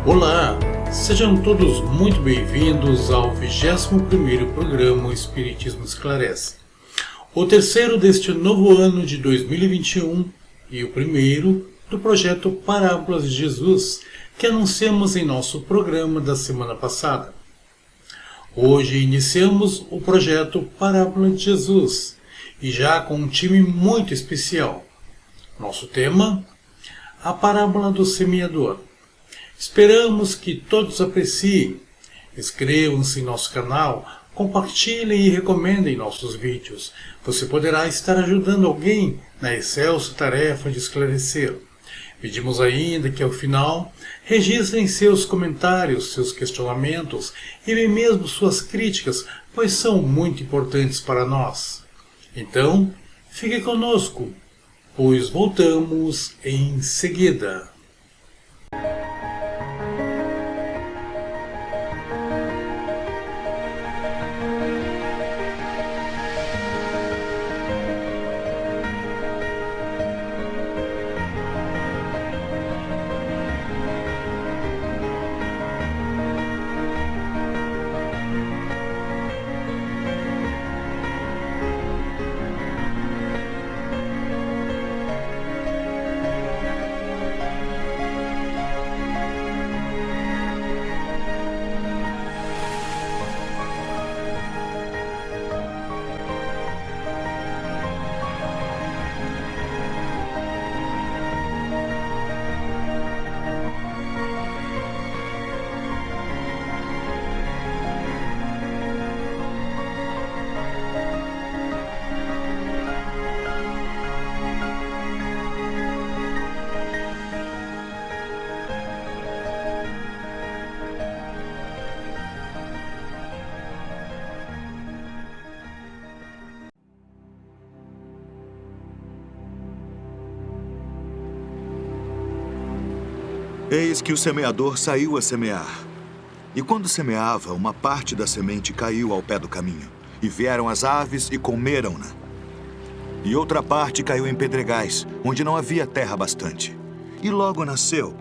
Olá, sejam todos muito bem-vindos ao 21º programa O Espiritismo Esclarece. O terceiro deste novo ano de 2021 e o primeiro do projeto Parábolas de Jesus, que anunciamos em nosso programa da semana passada. Hoje iniciamos o projeto Parábola de Jesus e já com um time muito especial. Nosso tema, a Parábola do Semeador. Esperamos que todos apreciem, inscrevam-se em nosso canal, compartilhem e recomendem nossos vídeos. Você poderá estar ajudando alguém na excelsa tarefa de esclarecer. Pedimos ainda que ao final registrem seus comentários, seus questionamentos e bem mesmo suas críticas, pois são muito importantes para nós. Então, fique conosco, pois voltamos em seguida. Eis que o semeador saiu a semear. E quando semeava, uma parte da semente caiu ao pé do caminho. E vieram as aves e comeram-na. E outra parte caiu em pedregais, onde não havia terra bastante. E logo nasceu,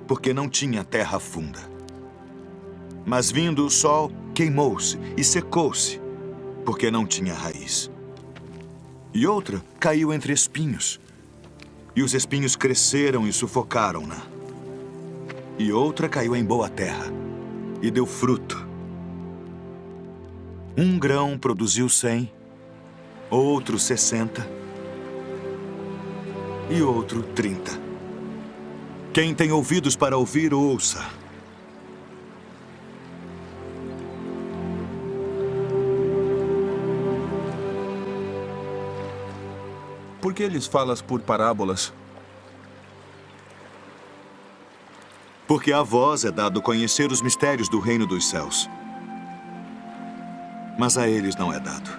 porque não tinha terra funda. Mas vindo o sol, queimou-se e secou-se, porque não tinha raiz. E outra caiu entre espinhos. E os espinhos cresceram e sufocaram-na. E outra caiu em boa terra, e deu fruto. Um grão produziu 100, outro 60, e outro 30. Quem tem ouvidos para ouvir, ouça. Por que lhes falas por parábolas? Porque a vós é dado conhecer os mistérios do reino dos céus. Mas a eles não é dado.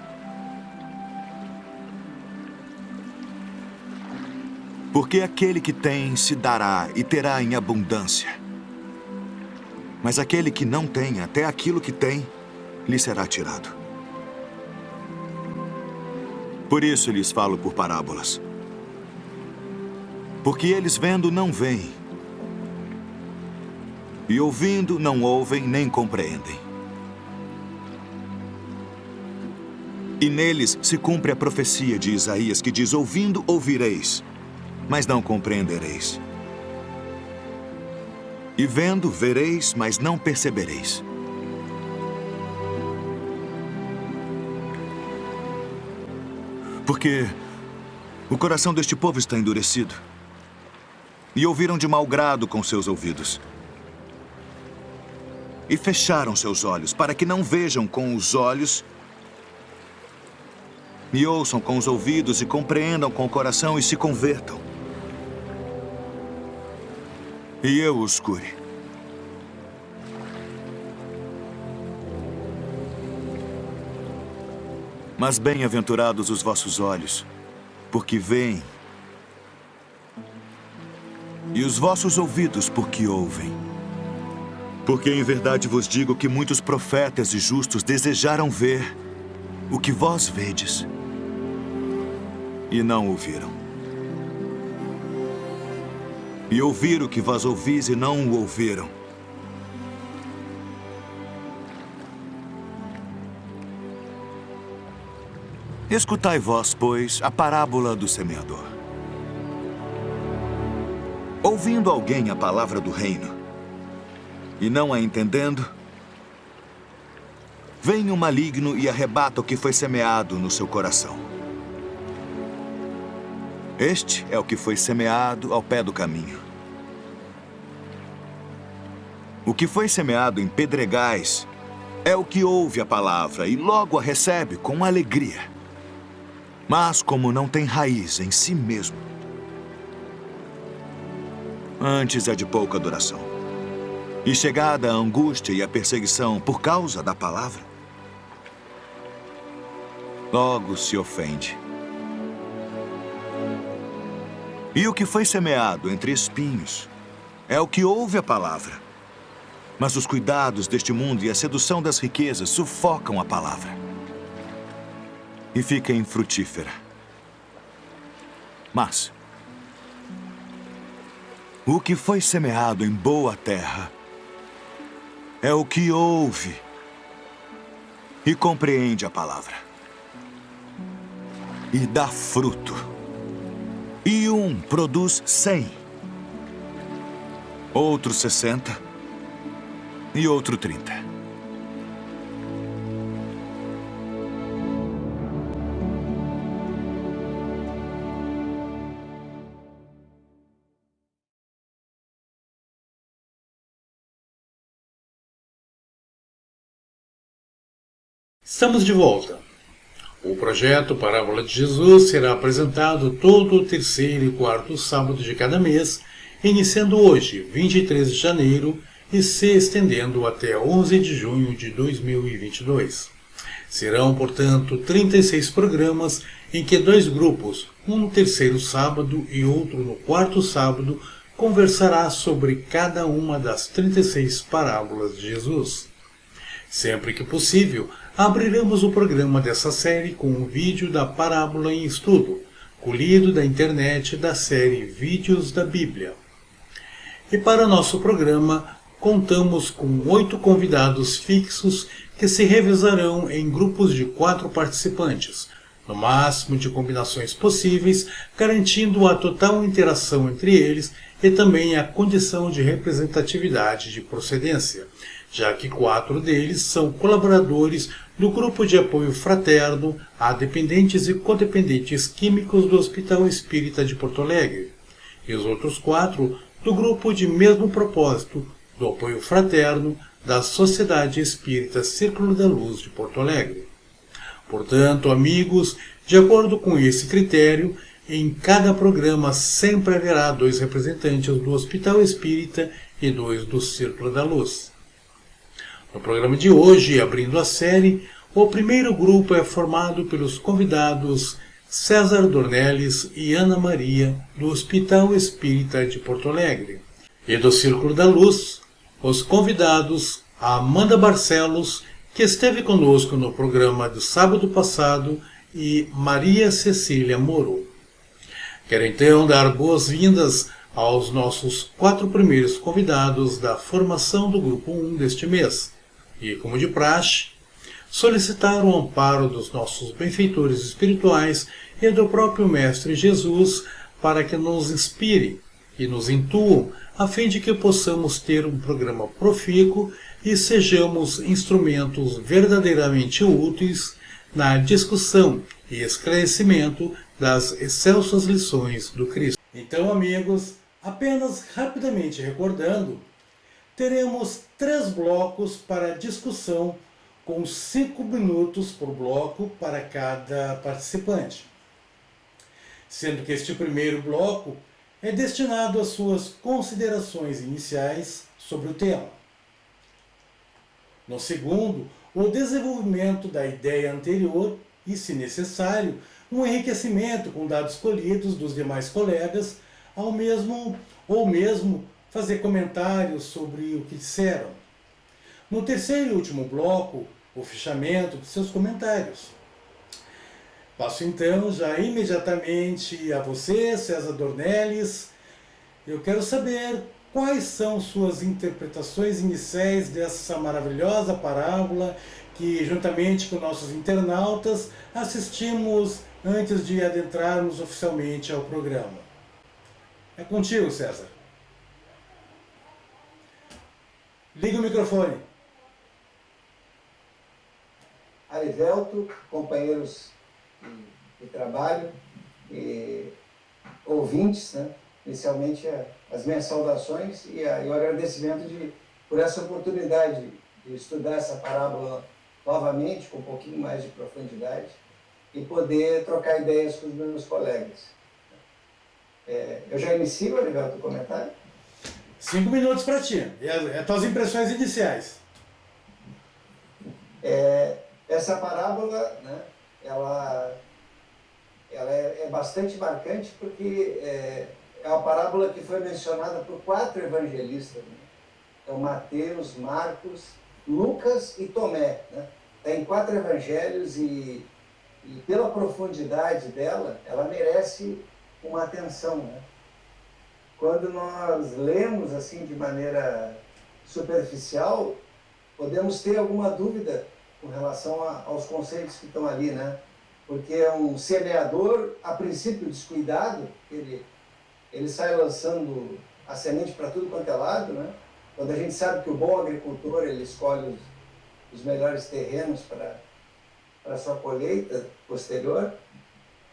Porque aquele que tem se dará e terá em abundância. Mas aquele que não tem, até aquilo que tem, lhe será tirado. Por isso lhes falo por parábolas. Porque eles vendo não veem. E ouvindo, não ouvem nem compreendem. E neles se cumpre a profecia de Isaías, que diz: ouvindo, ouvireis, mas não compreendereis. E vendo, vereis, mas não percebereis. Porque o coração deste povo está endurecido. E ouviram de mau grado com seus ouvidos. E fecharam seus olhos, para que não vejam com os olhos, e ouçam com os ouvidos, e compreendam com o coração, e se convertam. E eu os cure. Mas bem-aventurados os vossos olhos, porque veem, e os vossos ouvidos, porque ouvem. Porque em verdade vos digo que muitos profetas e justos desejaram ver o que vós vedes e não ouviram. E ouvir o que vós ouvis e não o ouviram. Escutai vós, pois, a parábola do semeador. Ouvindo alguém a palavra do reino, e não a entendendo, vem o maligno e arrebata o que foi semeado no seu coração. Este é o que foi semeado ao pé do caminho. O que foi semeado em pedregais é o que ouve a palavra e logo a recebe com alegria. Mas como não tem raiz em si mesmo, antes é de pouca duração. E chegada a angústia e a perseguição por causa da palavra, logo se ofende. E o que foi semeado entre espinhos é o que ouve a palavra. Mas os cuidados deste mundo e a sedução das riquezas sufocam a palavra e fica infrutífera. Mas o que foi semeado em boa terra é o que ouve e compreende a palavra e dá fruto. E um produz 100, outro 60 e outro 30. Estamos de volta. O projeto Parábola de Jesus será apresentado todo o terceiro e quarto sábado de cada mês, iniciando hoje, 23 de janeiro, e se estendendo até 11 de junho de 2022. Serão, portanto, 36 programas em que 2 grupos, um no terceiro sábado e outro no quarto sábado, conversará sobre cada uma das 36 parábolas de Jesus. Sempre que possível, abriremos o programa dessa série com um vídeo da parábola em estudo, colhido da internet da série Vídeos da Bíblia. E para nosso programa, contamos com 8 convidados fixos que se revezarão em grupos de 4 participantes, no máximo de combinações possíveis, garantindo a total interação entre eles e também a condição de representatividade de procedência, já que 4 deles são colaboradores do Grupo de Apoio Fraterno a Dependentes e Codependentes Químicos do Hospital Espírita de Porto Alegre, e os outros 4 do Grupo de Mesmo Propósito do Apoio Fraterno da Sociedade Espírita Círculo da Luz de Porto Alegre. Portanto, amigos, de acordo com esse critério, em cada programa sempre haverá 2 representantes do Hospital Espírita e 2 do Círculo da Luz. No programa de hoje, abrindo a série, o primeiro grupo é formado pelos convidados César Dornelles e Ana Maria, do Hospital Espírita de Porto Alegre. E do Círculo da Luz, os convidados Amanda Barcelos, que esteve conosco no programa do sábado passado, e Maria Cecília Moro. Quero então dar boas-vindas aos nossos 4 primeiros convidados da formação do Grupo 1 deste mês. E, como de praxe, solicitar o amparo dos nossos benfeitores espirituais e do próprio Mestre Jesus para que nos inspire e nos intuam, a fim de que possamos ter um programa profícuo e sejamos instrumentos verdadeiramente úteis na discussão e esclarecimento das excelsas lições do Cristo. Então, amigos, apenas rapidamente recordando, teremos 3 blocos para discussão, com 5 minutos por bloco para cada participante. Sendo que este primeiro bloco é destinado às suas considerações iniciais sobre o tema. No segundo, o desenvolvimento da ideia anterior e, se necessário, um enriquecimento com dados colhidos dos demais colegas, ou mesmo fazer comentários sobre o que disseram. No terceiro e último bloco, o fechamento de seus comentários. Passo então já imediatamente a você, César Dornelles. Eu quero saber quais são suas interpretações iniciais dessa maravilhosa parábola que, juntamente com nossos internautas, assistimos antes de adentrarmos oficialmente ao programa. É contigo, César. Liga o microfone. Arivelto, companheiros de trabalho, e ouvintes, né? Inicialmente as minhas saudações e o agradecimento por essa oportunidade de estudar essa parábola novamente, com um pouquinho mais de profundidade, e poder trocar ideias com os meus colegas. Eu já inicio, Arivelto, o comentário? 5 minutos para ti. As tuas impressões iniciais. Essa parábola, né, ela é bastante marcante porque é uma parábola que foi mencionada por 4 evangelistas. Né? Então, Mateus, Marcos, Lucas e Tomé. Né? Está em 4 evangelhos e pela profundidade dela, ela merece uma atenção. Né? Quando nós lemos assim de maneira superficial, podemos ter alguma dúvida com relação aos conceitos que estão ali, né? Porque é um semeador, a princípio descuidado, ele sai lançando a semente para tudo quanto é lado, né? Quando a gente sabe que o bom agricultor, ele escolhe os melhores terrenos para a sua colheita posterior,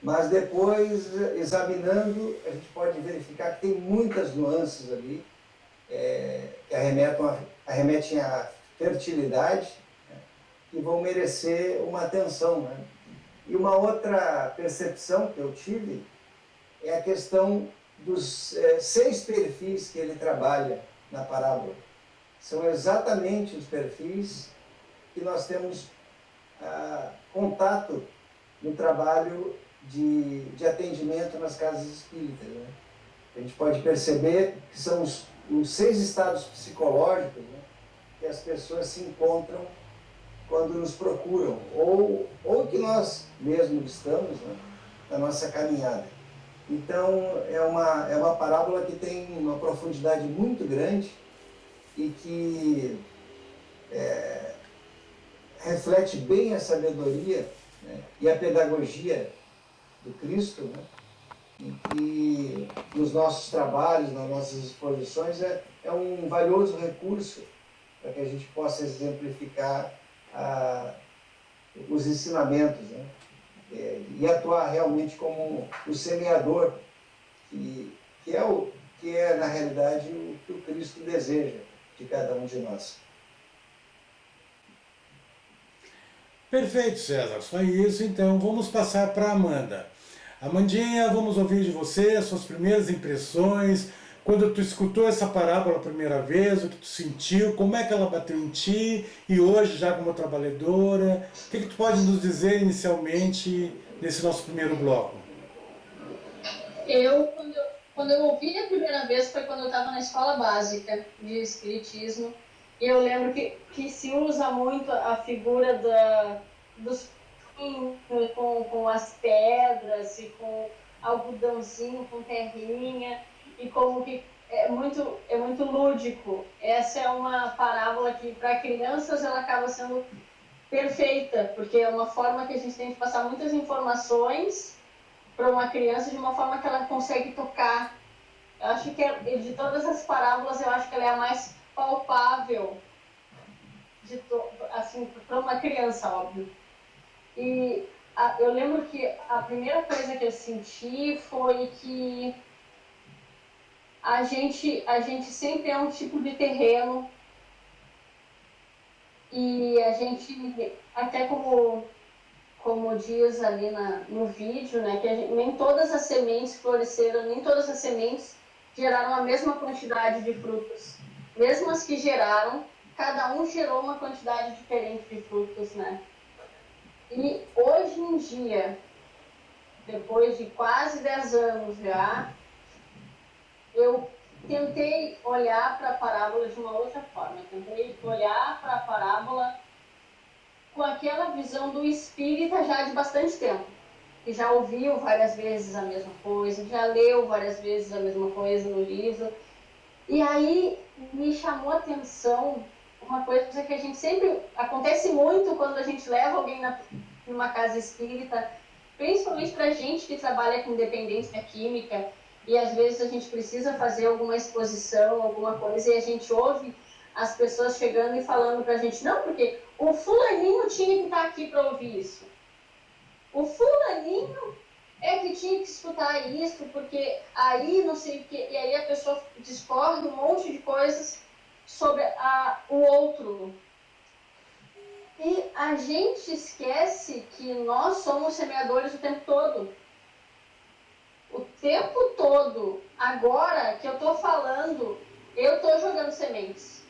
mas depois, examinando, a gente pode verificar que tem muitas nuances ali, que arremetem à fertilidade, né, que vão merecer uma atenção. Né? E uma outra percepção que eu tive é a questão dos 6 perfis que ele trabalha na parábola. São exatamente os perfis que nós temos contato no trabalho de atendimento nas casas espíritas. Né? A gente pode perceber que são os 6 estados psicológicos, né, que as pessoas se encontram quando nos procuram, ou que nós mesmos estamos, né, na nossa caminhada. Então, é uma parábola que tem uma profundidade muito grande e que reflete bem a sabedoria, né, e a pedagogia do Cristo, né, e que nos nossos trabalhos, nas nossas exposições, é um valioso recurso para que a gente possa exemplificar os ensinamentos, né, e atuar realmente como o semeador, que é na realidade o que o Cristo deseja de cada um de nós. Perfeito, César. Só isso, então vamos passar para a Amanda. Amandinha, vamos ouvir de você as suas primeiras impressões, quando tu escutou essa parábola a primeira vez, o que tu sentiu, como é que ela bateu em ti, e hoje já como trabalhadora, o que tu pode nos dizer inicialmente nesse nosso primeiro bloco? Quando eu ouvi a primeira vez foi quando eu estava na escola básica de espiritismo, e eu lembro que se usa muito a figura dos pinhos com as pedras e com algodãozinho, com terrinha, e como que é muito lúdico. Essa é uma parábola que para crianças ela acaba sendo perfeita, porque é uma forma que a gente tem de passar muitas informações para uma criança de uma forma que ela consegue tocar. Eu acho que de todas as parábolas, eu acho que ela é a mais palpável assim, para uma criança, óbvio. E eu lembro que a primeira coisa que eu senti foi que a gente sempre é um tipo de terreno, e a gente, até como diz ali no vídeo, né, que nem todas as sementes floresceram, nem todas as sementes geraram a mesma quantidade de frutos. Mesmo as que geraram, cada um gerou uma quantidade diferente de frutos, né? E hoje em dia, depois de quase 10 anos já, eu tentei olhar para a parábola de uma outra forma. Eu tentei olhar para a parábola com aquela visão do espírita já de bastante tempo, que já ouviu várias vezes a mesma coisa, já leu várias vezes a mesma coisa no livro. E aí me chamou a atenção uma coisa que a gente sempre... Acontece muito quando a gente leva alguém numa casa espírita, principalmente para gente que trabalha com dependência química, e às vezes a gente precisa fazer alguma exposição, alguma coisa, e a gente ouve as pessoas chegando e falando para a gente, não, porque o fulaninho tinha que estar aqui para ouvir isso. O fulaninho é que tinha que escutar isso, porque aí não sei o que, e aí a pessoa discorre um monte de coisas sobre o outro. E a gente esquece que nós somos semeadores o tempo todo. O tempo todo. Agora que eu estou falando, eu estou jogando sementes.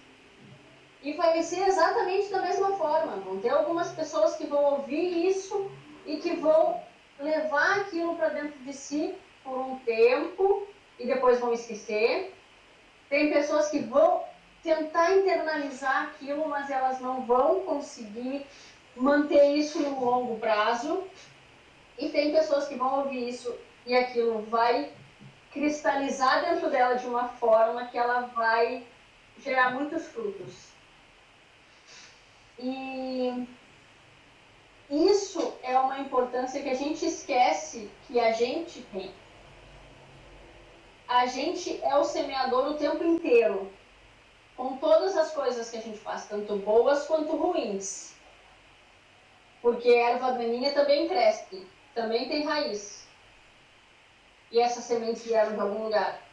E vai ser exatamente da mesma forma. Vão ter algumas pessoas que vão ouvir isso e que vão levar aquilo para dentro de si por um tempo e depois vão esquecer. Tem pessoas que vão tentar internalizar aquilo, mas elas não vão conseguir manter isso no longo prazo. E tem pessoas que vão ouvir isso e aquilo vai cristalizar dentro dela de uma forma que ela vai gerar muitos frutos. E isso é uma importância que a gente esquece que a gente tem. A gente é o semeador o tempo inteiro, com todas as coisas que a gente faz, tanto boas quanto ruins. Porque a erva daninha também cresce, também tem raiz. E essas sementes vieram de algum lugar.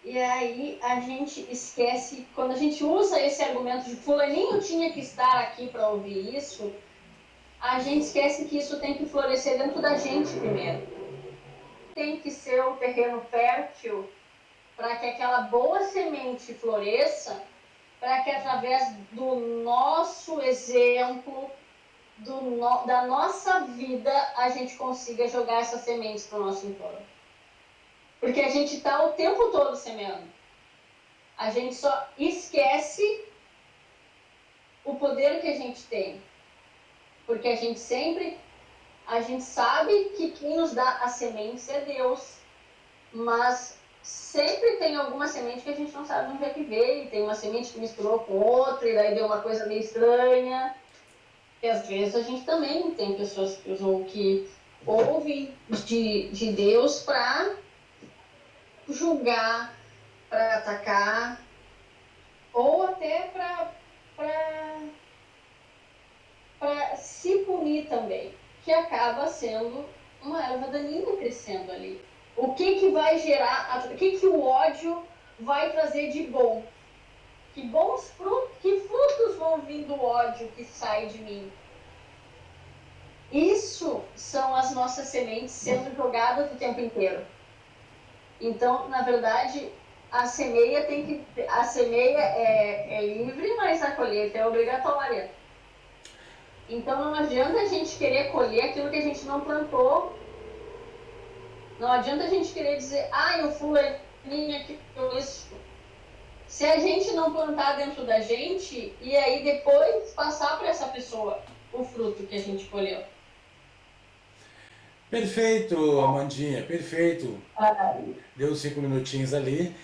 E aí a gente esquece, quando a gente usa esse argumento de fulaninho tinha que estar aqui para ouvir isso, a gente esquece que isso tem que florescer dentro da gente primeiro. Tem que ser um terreno fértil para que aquela boa semente floresça, para que através do nosso exemplo, da nossa vida, a gente consiga jogar essas sementes para o nosso entorno. Porque a gente está o tempo todo semeando. A gente só esquece o poder que a gente tem. Porque a gente sabe que quem nos dá as sementes é Deus. Mas sempre tem alguma semente que a gente não sabe onde é que veio. Tem uma semente que misturou com outra e daí deu uma coisa meio estranha. E às vezes a gente também tem pessoas que ouvem de Deus para julgar, para atacar, ou até para se punir também, que acaba sendo uma erva daninha crescendo ali. O que vai gerar, o que o ódio vai trazer de bom? Que frutos vão vir do ódio que sai de mim? Isso são as nossas sementes sendo jogadas o tempo inteiro. Então, na verdade, a semeia é livre, mas a colheita é obrigatória. Então, não adianta a gente querer colher aquilo que a gente não plantou. Não adianta a gente querer dizer, o fulaninho aqui isso. Se a gente não plantar dentro da gente, e aí depois passar para essa pessoa o fruto que a gente colheu. Perfeito, Amandinha, perfeito. Deu 5 minutinhos ali.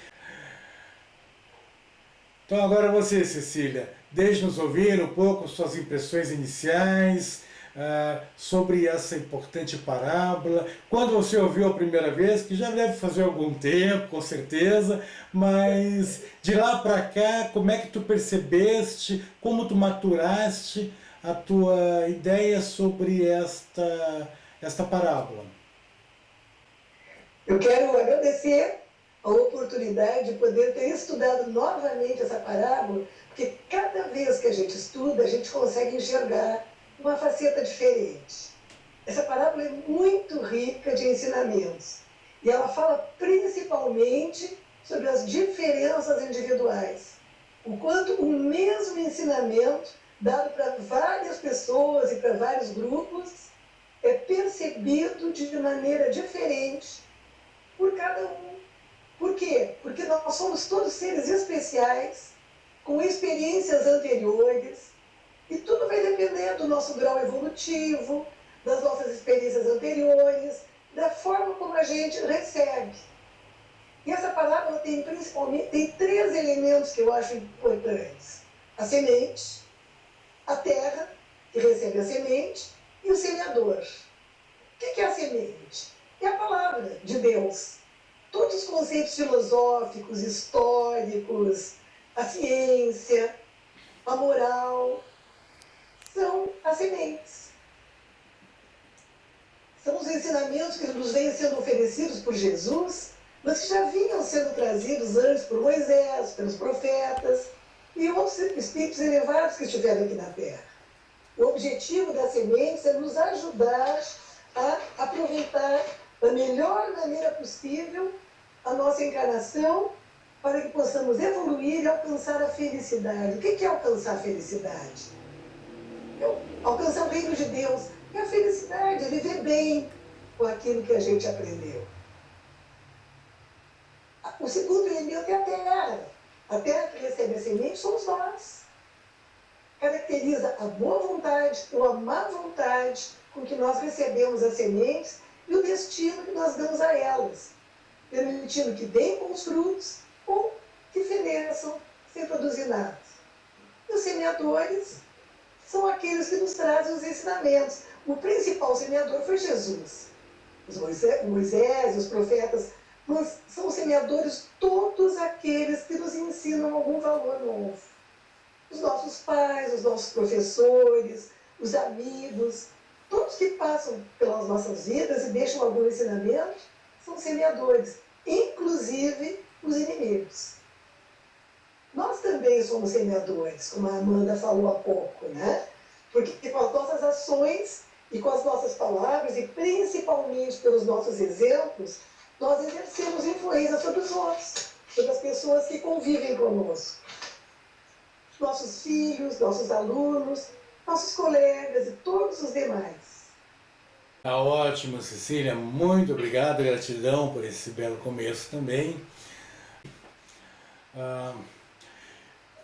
Então agora você, Cecília, deixe-nos ouvir um pouco suas impressões iniciais sobre essa importante parábola. Quando você ouviu a primeira vez, que já deve fazer algum tempo, com certeza, mas de lá para cá, como é que tu percebeste, como tu maturaste a tua ideia sobre esta parábola? Eu quero agradecer a oportunidade de poder ter estudado novamente essa parábola, porque cada vez que a gente estuda, a gente consegue enxergar uma faceta diferente. Essa parábola é muito rica de ensinamentos, e ela fala principalmente sobre as diferenças individuais. O quanto o mesmo ensinamento, dado para várias pessoas e para vários grupos, é percebido de maneira diferente por cada um. Por quê? Porque nós somos todos seres especiais, com experiências anteriores, e tudo vai depender do nosso grau evolutivo, das nossas experiências anteriores, da forma como a gente recebe. E essa parábola tem principalmente três elementos que eu acho importantes: a semente, a terra, que recebe a semente, e o semeador. O que é a semente? É a palavra de Deus. Todos os conceitos filosóficos, históricos, a ciência, a moral, são as sementes. São os ensinamentos que nos vêm sendo oferecidos por Jesus, mas que já vinham sendo trazidos antes por Moisés, pelos profetas e outros espíritos elevados que estiveram aqui na Terra. O objetivo das sementes é nos ajudar a aproveitar da melhor maneira possível a nossa encarnação para que possamos evoluir e alcançar a felicidade. O que é alcançar a felicidade? Alcançar o reino de Deus. É a felicidade, é viver bem com aquilo que a gente aprendeu. O segundo elemento é a terra. A terra que recebe a semente somos nós. Caracteriza a boa vontade ou a má vontade com que nós recebemos as sementes e o destino que nós damos a elas, permitindo que deem bons frutos ou que feneçam sem produzir nada. E os semeadores são aqueles que nos trazem os ensinamentos. O principal semeador foi Jesus. Moisés, os profetas, mas são os semeadores todos aqueles que nos ensinam algum valor novo. Os nossos pais, os nossos professores, os amigos, todos que passam pelas nossas vidas e deixam algum ensinamento, são semeadores, inclusive os inimigos. Nós também somos semeadores, como a Amanda falou há pouco, né? Porque com as nossas ações e com as nossas palavras, e principalmente pelos nossos exemplos, nós exercemos influência sobre os outros, sobre as pessoas que convivem conosco. Nossos filhos, nossos alunos, nossos colegas e todos os demais. Tá ótimo, Cecília. Muito obrigado, gratidão por esse belo começo também.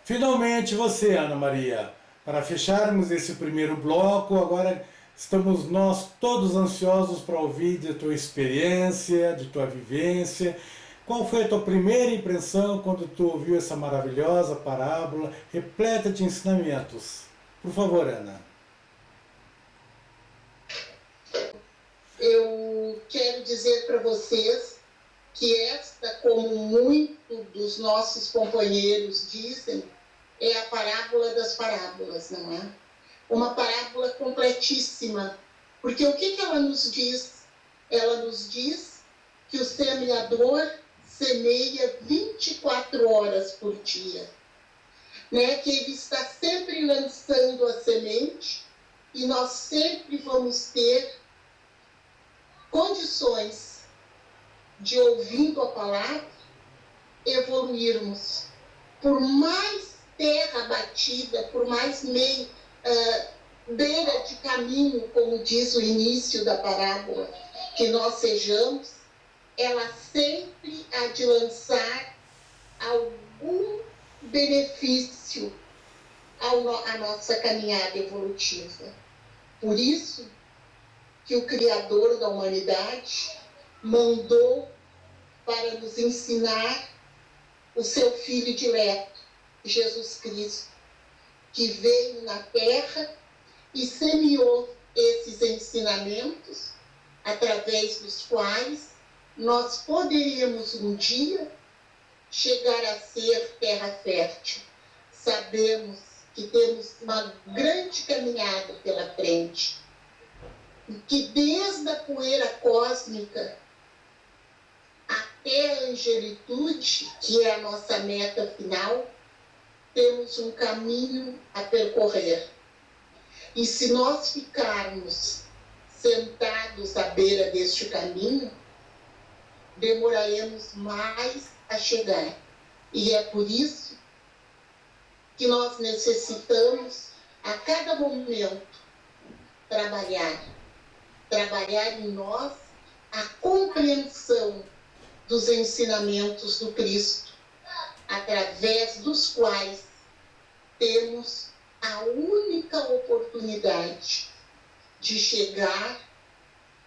Finalmente você, Ana Maria, para fecharmos esse primeiro bloco, agora estamos nós todos ansiosos para ouvir de tua experiência, de tua vivência. Qual foi a tua primeira impressão quando tu ouviu essa maravilhosa parábola repleta de ensinamentos? Por favor, Ana. Eu quero dizer para vocês que esta, como muito dos nossos companheiros dizem, é a parábola das parábolas, não é? Uma parábola completíssima, porque o que ela nos diz? Ela nos diz que o semeador semeia 24 horas por dia, né? Que ele está sempre lançando a semente e nós sempre vamos ter condições de, ouvindo a palavra, evoluirmos. Por mais terra batida, por mais beira de caminho, como diz o início da parábola, que nós sejamos, ela sempre há de lançar algum benefício à nossa caminhada evolutiva. Por isso que o Criador da humanidade mandou para nos ensinar o seu Filho dileto, Jesus Cristo, que veio na Terra e semeou esses ensinamentos, através dos quais nós poderíamos um dia chegar a ser terra fértil. Sabemos que temos uma grande caminhada pela frente, e que desde a poeira cósmica até a angelitude, que é a nossa meta final, temos um caminho a percorrer. E se nós ficarmos sentados à beira deste caminho, demoraremos mais a chegar. E é por isso que nós necessitamos, a cada momento, trabalhar em nós a compreensão dos ensinamentos do Cristo, através dos quais temos a única oportunidade de chegar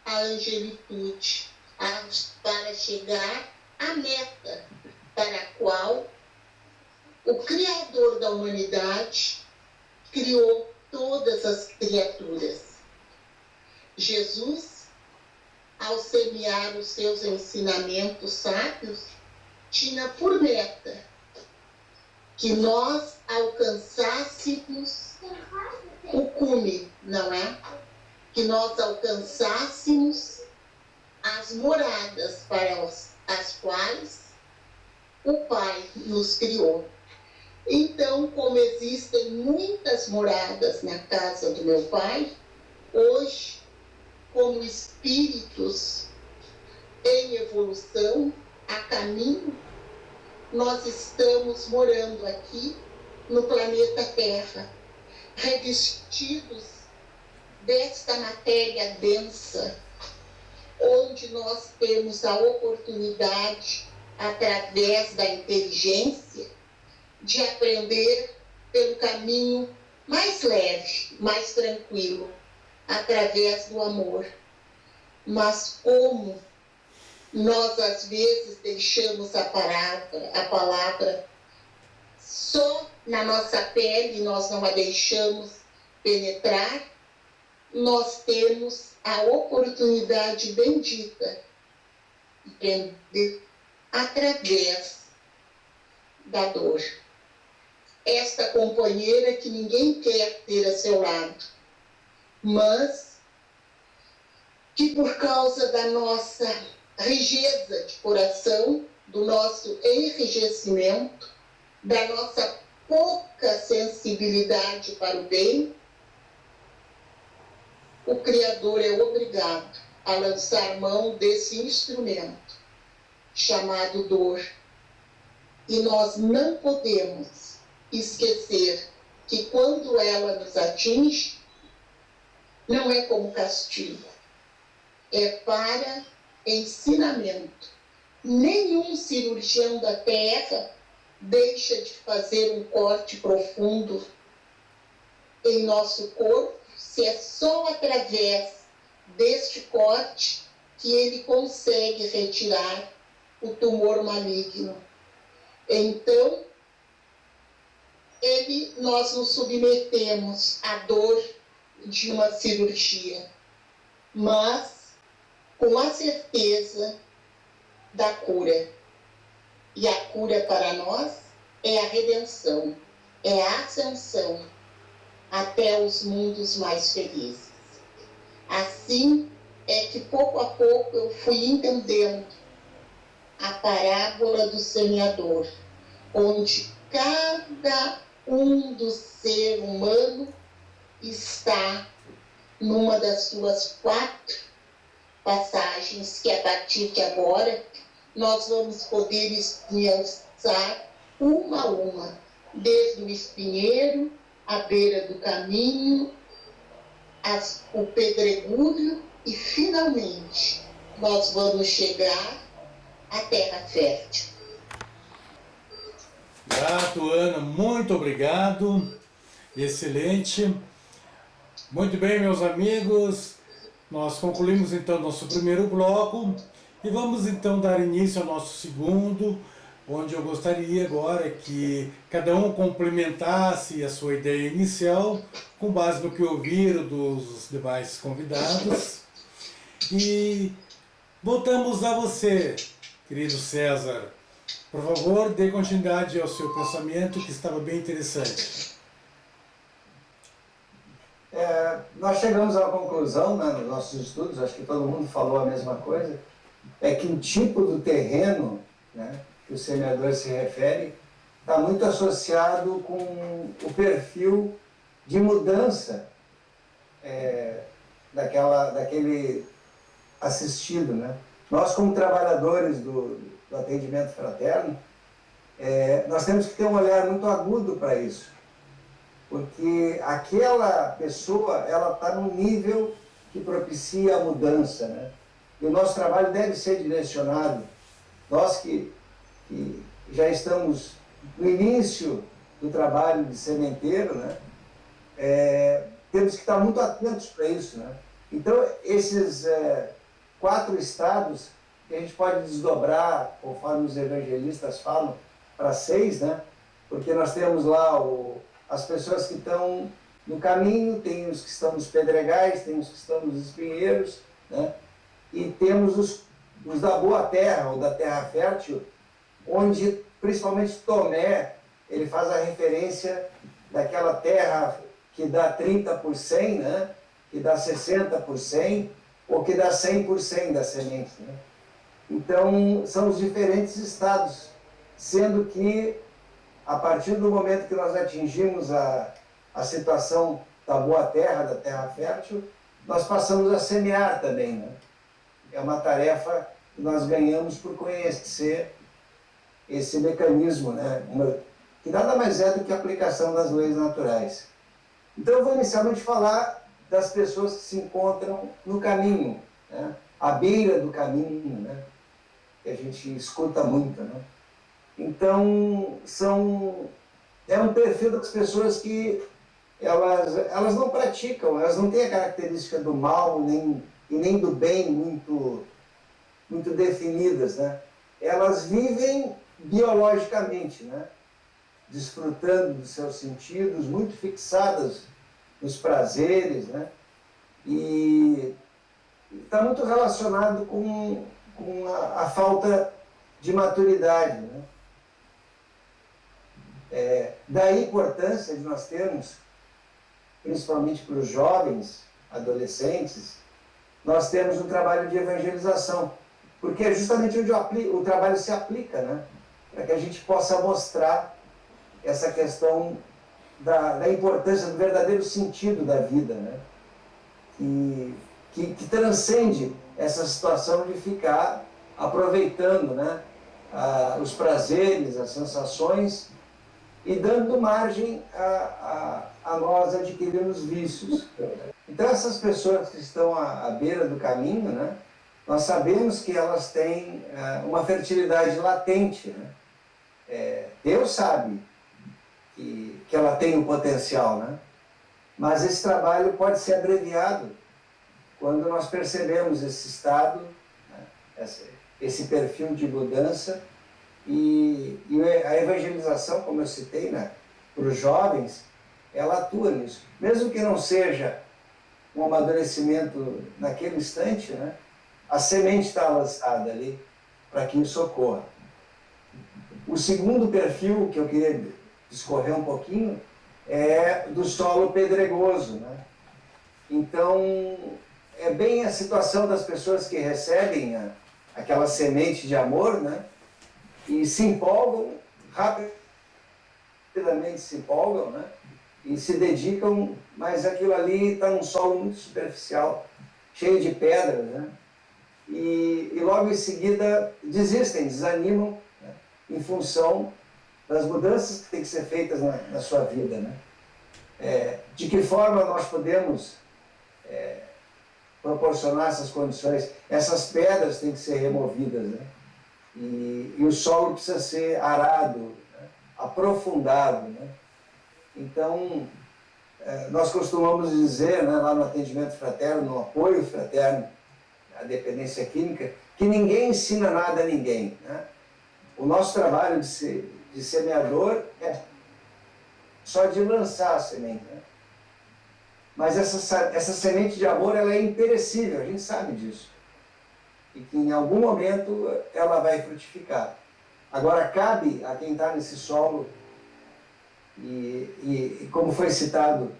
à angelitude, para chegar a meta para a qual o Criador da humanidade criou todas as criaturas. Jesus, ao semear os seus ensinamentos sábios, tinha por meta que nós alcançássemos o cume, não é? Que nós alcançássemos as moradas para as quais o Pai nos criou. Então, como existem muitas moradas na casa do meu Pai, hoje, como espíritos em evolução, a caminho, nós estamos morando aqui no planeta Terra, revestidos desta matéria densa, onde nós temos a oportunidade, através da inteligência, de aprender pelo caminho mais leve, mais tranquilo, através do amor. Mas como nós, às vezes, deixamos a palavra só na nossa pele, nós não a deixamos penetrar, nós temos a oportunidade bendita de aprender através da dor. Esta companheira que ninguém quer ter a seu lado, mas que por causa da nossa rijeza de coração, do nosso enrijecimento, da nossa pouca sensibilidade para o bem, o Criador é obrigado a lançar mão desse instrumento chamado dor. E nós não podemos esquecer que quando ela nos atinge, não é como castigo, é para ensinamento. Nenhum cirurgião da Terra deixa de fazer um corte profundo em nosso corpo, se é só através deste corte que ele consegue retirar o tumor maligno. Então, nós nos submetemos à dor de uma cirurgia, mas com a certeza da cura. E a cura para nós é a redenção, é a ascensão até os mundos mais felizes. Assim é que pouco a pouco eu fui entendendo a parábola do semeador, onde cada do ser humano está numa das suas 4 passagens, que a partir de agora nós vamos poder esmiuçar uma a uma, desde o espinheiro, a beira do caminho, o pedregulho e, finalmente, nós vamos chegar à terra fértil. Grato, Ana, muito obrigado. Excelente. Muito bem, meus amigos, nós concluímos então nosso primeiro bloco e vamos então dar início ao nosso segundo, onde eu gostaria agora que cada um complementasse a sua ideia inicial com base no que ouviram dos demais convidados. E voltamos a você, querido César. Por favor, dê continuidade ao seu pensamento, que estava bem interessante. Nós chegamos à conclusão, né, nos nossos estudos, acho que todo mundo falou a mesma coisa, é que o tipo do terreno, né, que o semeador se refere está muito associado com o perfil de mudança daquele assistido, né? Nós, como trabalhadores do atendimento fraterno, nós temos que ter um olhar muito agudo para isso, porque aquela pessoa ela está num nível que propicia a mudança, né? E o nosso trabalho deve ser direcionado. Nós que já estamos no início do trabalho de sementeiro, né? Temos que estar muito atentos para isso, né? Então, esses 4 estados que a gente pode desdobrar, conforme os evangelistas falam, para 6, né? Porque nós temos lá as pessoas que estão no caminho, tem os que estão nos pedregais, tem os que estão nos espinheiros, né? E temos os da boa terra, ou da terra fértil, onde principalmente Tomé, ele faz a referência daquela terra que dá 30 por 100, né? Que dá 60 por 100, ou que dá 100 por 100 da semente, né? Então, são os diferentes estados, sendo que, a partir do momento que nós atingimos a situação da boa terra, da terra fértil, nós passamos a semear também, né? É uma tarefa que nós ganhamos por conhecer esse mecanismo, né? Que nada mais é do que a aplicação das leis naturais. Então, eu vou inicialmente falar das pessoas que se encontram no caminho, né? À beira do caminho, né? Que a gente escuta muito, né? Então, é um perfil das pessoas que elas não praticam, elas não têm a característica do mal e nem do bem muito definidas, né? Elas vivem biologicamente, né? Desfrutando dos seus sentidos, muito fixadas nos prazeres, né? E está muito relacionado com a falta de maturidade, né? Daí a importância de nós termos, principalmente para os jovens, adolescentes, nós temos um trabalho de evangelização, porque é justamente onde o trabalho se aplica, né? Para que a gente possa mostrar essa questão da importância, do verdadeiro sentido da vida, né? Que transcende essa situação de ficar aproveitando, né? Os prazeres, as sensações, e dando margem a nós adquirirmos vícios. Então, essas pessoas que estão à beira do caminho, né, nós sabemos que elas têm uma fertilidade latente, né? Deus sabe que ela tem um potencial, né? Mas esse trabalho pode ser abreviado quando nós percebemos esse estado, né, esse perfil de mudança. E a evangelização, como eu citei, né, para os jovens, ela atua nisso. Mesmo que não seja um amadurecimento naquele instante, né, a semente está lançada ali para que isso ocorra. O segundo perfil que eu queria discorrer um pouquinho é do solo pedregoso, né? Então, é bem a situação das pessoas que recebem aquela semente de amor, né? E se empolgam, rapidamente se empolgam, né? E se dedicam, mas aquilo ali está num solo muito superficial, cheio de pedras, né? E logo em seguida desistem, desanimam, né? Em função das mudanças que têm que ser feitas na sua vida, né? De que forma nós podemos proporcionar essas condições? Essas pedras têm que ser removidas, né? E o solo precisa ser arado, né? Aprofundado, né? Então, nós costumamos dizer, né, lá no atendimento fraterno, no apoio fraterno à dependência química, que ninguém ensina nada a ninguém, né? O nosso trabalho de semeador é só de lançar a semente, né? Mas essa semente de amor, ela é imperecível, a gente sabe disso. E que em algum momento ela vai frutificar. Agora, cabe a quem está nesse solo, e como foi citado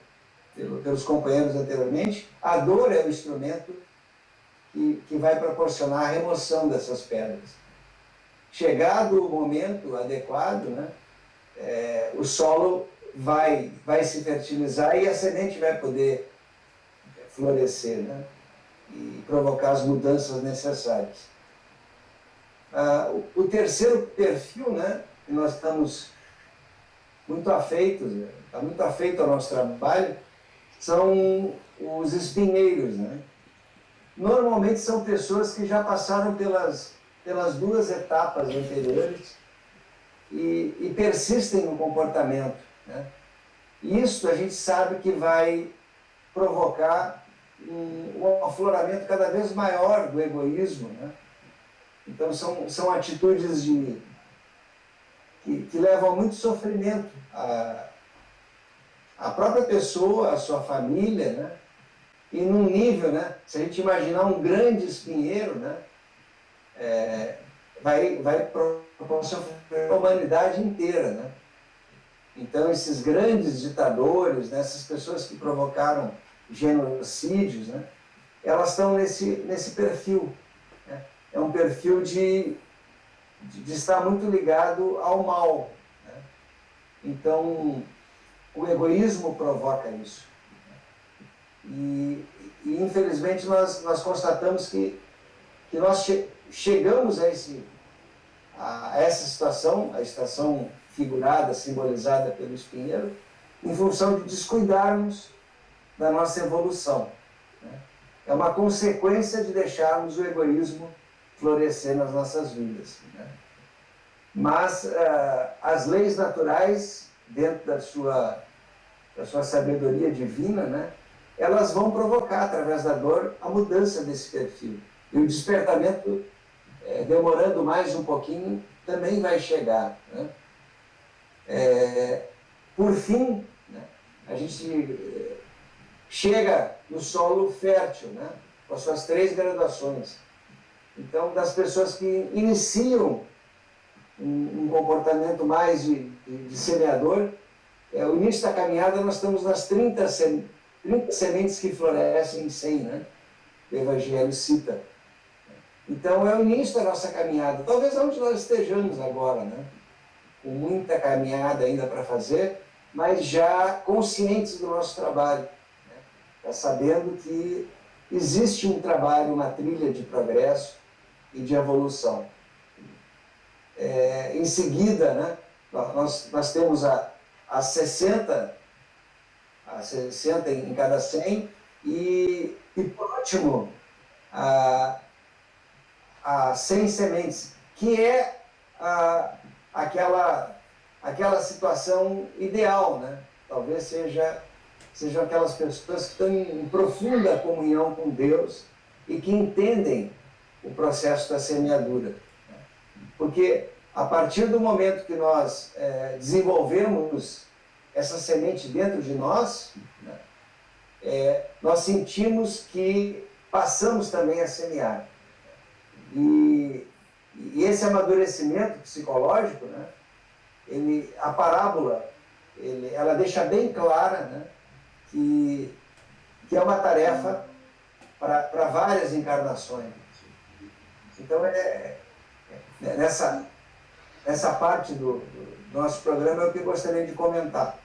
pelos companheiros anteriormente, a dor é o instrumento que vai proporcionar a remoção dessas pedras. Chegado o momento adequado, né, o solo vai se fertilizar e a semente vai poder florescer, né, e provocar as mudanças necessárias. O terceiro perfil, né, que nós estamos muito afeitos, está muito afeito ao nosso trabalho, são os espinheiros, né? Normalmente são pessoas que já passaram pelas duas etapas anteriores e persistem no comportamento, né? Isso a gente sabe que vai provocar um afloramento cada vez maior do egoísmo, né? Então, são atitudes que levam a muito sofrimento a própria pessoa, a sua família, né? E num nível, né? Se a gente imaginar um grande espinheiro, né? Vai proporcionar a humanidade inteira, né? Então, esses grandes ditadores, né? Essas pessoas que provocaram genocídios, né? Elas estão nesse perfil, né? É um perfil de estar muito ligado ao mal, né? Então, o egoísmo provoca isso. E infelizmente, nós constatamos que nós chegamos a essa situação, a situação figurada, simbolizada pelo espinheiro, em função de descuidarmos da nossa evolução, né? É uma consequência de deixarmos o egoísmo florescer nas nossas vidas, né? Mas as leis naturais, dentro da sua sabedoria divina, né, elas vão provocar, através da dor, a mudança desse perfil. E o despertamento, demorando mais um pouquinho, também vai chegar, né? Por fim, né, a gente chega no solo fértil, né, com as suas 3 graduações. Então, das pessoas que iniciam um comportamento mais de semeador, o início da caminhada, nós estamos nas 30 sementes que florescem em 100, né? O Evangelho cita. Então, é o início da nossa caminhada. Talvez onde nós estejamos agora, né? Com muita caminhada ainda para fazer, mas já conscientes do nosso trabalho, né? Já sabendo que existe um trabalho, uma trilha de progresso e de evolução. Em seguida, né? Nós temos a 60 em cada 100 e por último a 100 sementes, que é aquela situação ideal, né? Talvez sejam aquelas pessoas que estão em profunda comunhão com Deus e que entendem o processo da semeadura, né? Porque a partir do momento que nós desenvolvemos essa semente dentro de nós, né, nós sentimos que passamos também a semear. E esse amadurecimento psicológico, né, a parábola, ela deixa bem clara, né, que é uma tarefa para várias encarnações. Então, nessa parte do nosso programa é o que eu gostaria de comentar.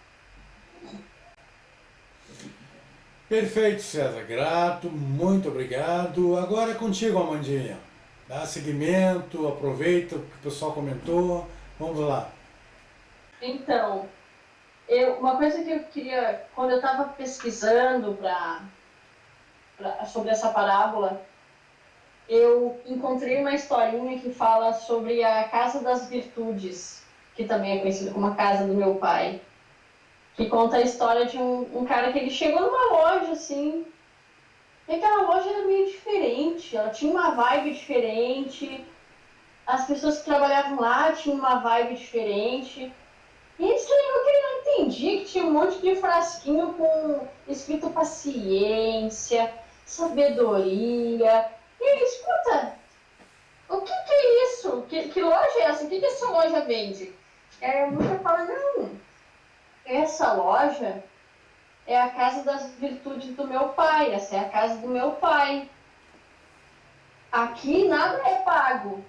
Perfeito, César. Grato, muito obrigado. Agora é contigo, Amandinha. Dá seguimento, aproveita o que o pessoal comentou. Vamos lá. Então, uma coisa que eu queria, quando eu estava pesquisando sobre essa parábola, eu encontrei uma historinha que fala sobre a Casa das Virtudes, que também é conhecida como a Casa do Meu Pai, que conta a história de um cara que ele chegou numa loja, assim, e aquela loja era meio diferente, ela tinha uma vibe diferente, as pessoas que trabalhavam lá tinham uma vibe diferente, e ele estranhou que ele não entendia, que tinha um monte de frasquinho com escrito paciência, sabedoria. E ele, escuta, o que é isso? Que loja é essa? O que essa loja vende? A mulher fala, não, essa loja é a Casa das Virtudes do meu pai, essa é a casa do meu pai. Aqui nada é pago,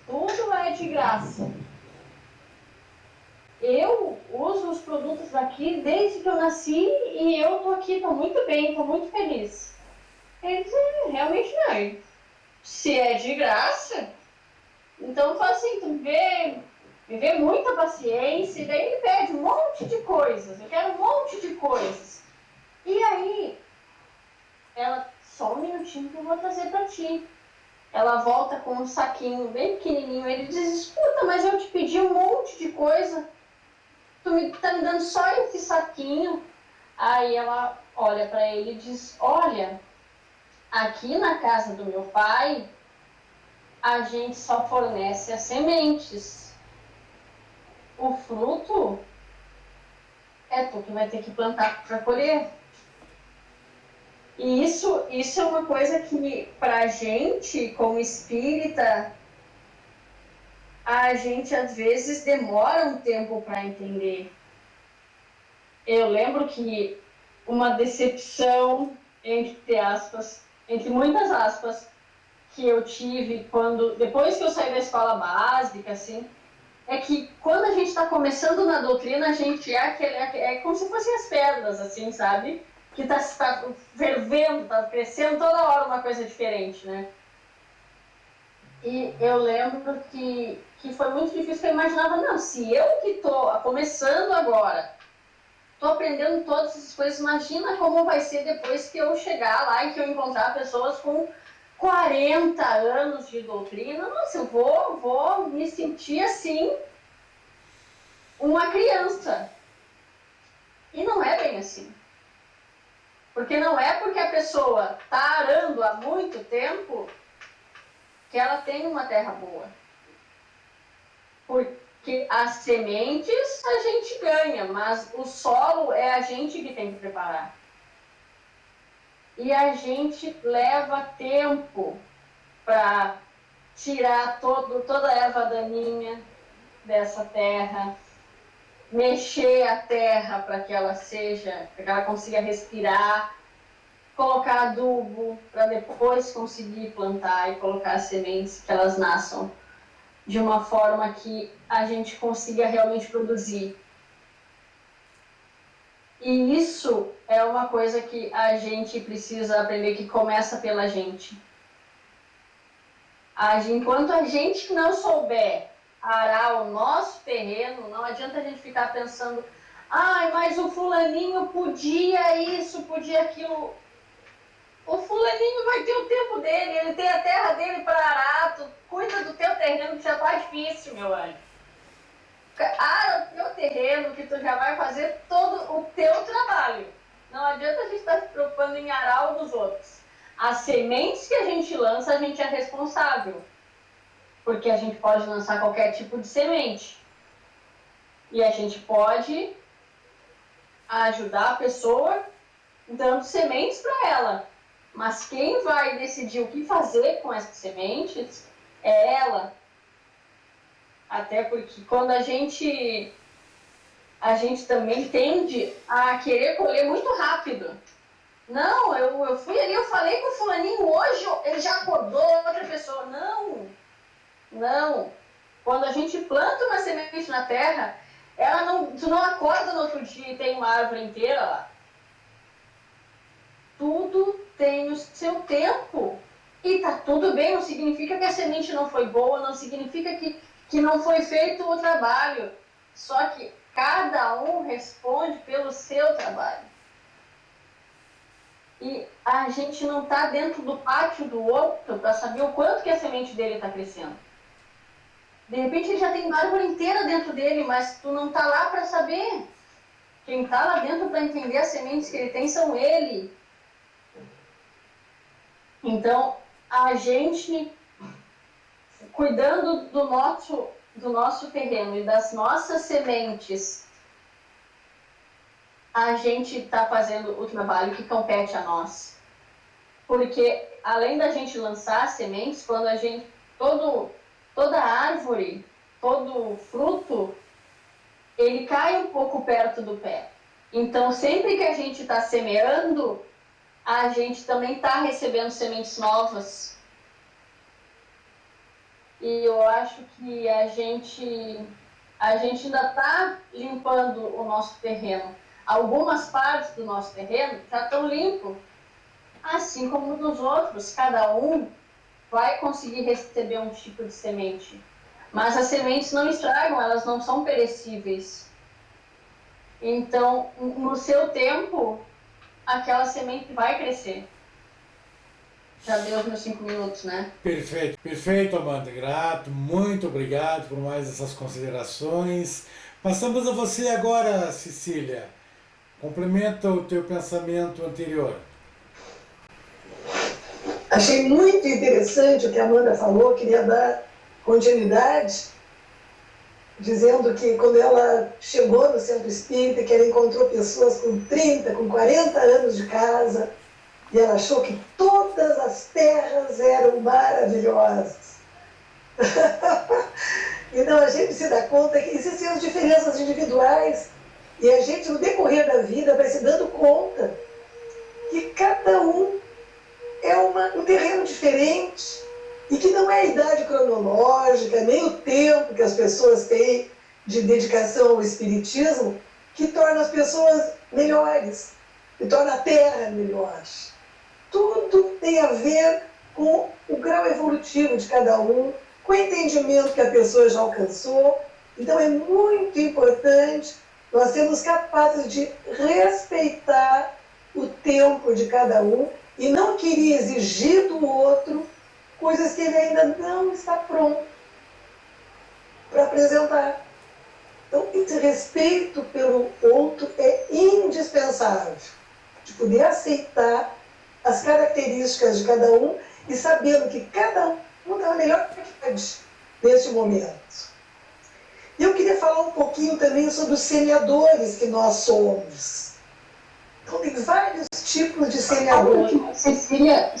tudo é de graça. Eu uso os produtos daqui desde que eu nasci e eu tô aqui, tô muito bem, tô muito feliz. Ele disse, realmente não. Se é de graça, então faz assim, tu vê muita paciência, e daí ele pede um monte de coisas, eu quero um monte de coisas. E aí, ela, só um minutinho que eu vou trazer pra ti. Ela volta com um saquinho bem pequenininho, ele diz, escuta, mas eu te pedi um monte de coisa, tu tá me dando só esse saquinho. Aí ela olha pra ele e diz, olha, aqui na casa do meu pai, a gente só fornece as sementes. O fruto é tu que vai ter que plantar para colher. E isso é uma coisa que, pra gente, como espírita, a gente às vezes demora um tempo para entender. Eu lembro que uma decepção, entre aspas, entre muitas aspas, que eu tive depois que eu saí da escola básica, assim, é que quando a gente está começando na doutrina, a gente é como se fossem as pedras, assim, sabe? Que está fervendo, está crescendo toda hora uma coisa diferente, né? E eu lembro que foi muito difícil, porque eu imaginava, não, se eu que estou começando agora, estou aprendendo todas essas coisas, imagina como vai ser depois que eu chegar lá e que eu encontrar pessoas com 40 anos de doutrina. Nossa, eu vou me sentir assim, uma criança. E não é bem assim. Porque não é porque a pessoa está arando há muito tempo que ela tem uma terra boa. Porque as sementes a gente ganha, mas o solo é a gente que tem que preparar. E a gente leva tempo para tirar toda a erva daninha dessa terra, mexer a terra para que ela consiga respirar, colocar adubo para depois conseguir plantar e colocar as sementes, que elas nasçam de uma forma que a gente consiga realmente produzir. E isso é uma coisa que a gente precisa aprender, que começa pela gente. Enquanto a gente não souber arar o nosso terreno, não adianta a gente ficar pensando, mas o fulaninho podia isso, podia aquilo. O fulaninho vai ter o tempo dele, ele tem a terra dele para arar, tu cuida do teu terreno que já tá difícil, meu anjo. Ara o teu terreno que tu já vai fazer todo o teu trabalho. Não adianta a gente estar se preocupando em arar o dos outros. As sementes que a gente lança, a gente é responsável. Porque a gente pode lançar qualquer tipo de semente. E a gente pode ajudar a pessoa dando sementes para ela. Mas quem vai decidir o que fazer com essas sementes é ela. Até porque quando a gente também tende a querer colher muito rápido. Não, eu fui ali, eu falei com o fulaninho hoje, ele já acordou outra pessoa. Não. Quando a gente planta uma semente na terra, tu não acorda no outro dia e tem uma árvore inteira lá. Tudo tem o seu tempo. E tá tudo bem, não significa que a semente não foi boa, não significa que não foi feito o trabalho. Só que cada um responde pelo seu trabalho. E a gente não está dentro do pátio do outro para saber o quanto que a semente dele está crescendo. De repente ele já tem uma árvore inteira dentro dele, mas tu não está lá para saber. Quem está lá dentro para entender as sementes que ele tem são ele. Então, a gente, cuidando do nosso terreno e das nossas sementes, a gente está fazendo o trabalho que compete a nós. Porque, além da gente lançar sementes, quando a gente, toda árvore, todo fruto, ele cai um pouco perto do pé. Então, sempre que a gente está semeando, a gente também está recebendo sementes novas. E eu acho que a gente ainda está limpando o nosso terreno. Algumas partes do nosso terreno já estão limpos, assim como dos outros. Cada um vai conseguir receber um tipo de semente. Mas as sementes não estragam, elas não são perecíveis. Então, no seu tempo, aquela semente vai crescer. Já deu os meus 5 minutos, né? Perfeito, Amanda. Grato, muito obrigado por mais essas considerações. Passamos a você agora, Cecília. Complementa o teu pensamento anterior. Achei muito interessante o que a Amanda falou, queria dar continuidade, dizendo que quando ela chegou no centro espírita, que ela encontrou pessoas com 30, com 40 anos de casa, e ela achou que todas as terras eram maravilhosas. Então a gente se dá conta que existem as diferenças individuais, e a gente, no decorrer da vida, vai se dando conta que cada um é um terreno diferente, e que não é a idade cronológica, nem o tempo que as pessoas têm de dedicação ao espiritismo que torna as pessoas melhores, que torna a Terra melhor. Tudo tem a ver com o grau evolutivo de cada um, com o entendimento que a pessoa já alcançou. Então é muito importante nós sermos capazes de respeitar o tempo de cada um e não querer exigir do outro coisas que ele ainda não está pronto para apresentar. Então, esse respeito pelo outro é indispensável, de poder aceitar as características de cada um e sabendo que cada um tem a melhor qualidade neste momento. E eu queria falar um pouquinho também sobre os semeadores que nós somos. Então, tem vários tipos de semeadores. Cecília,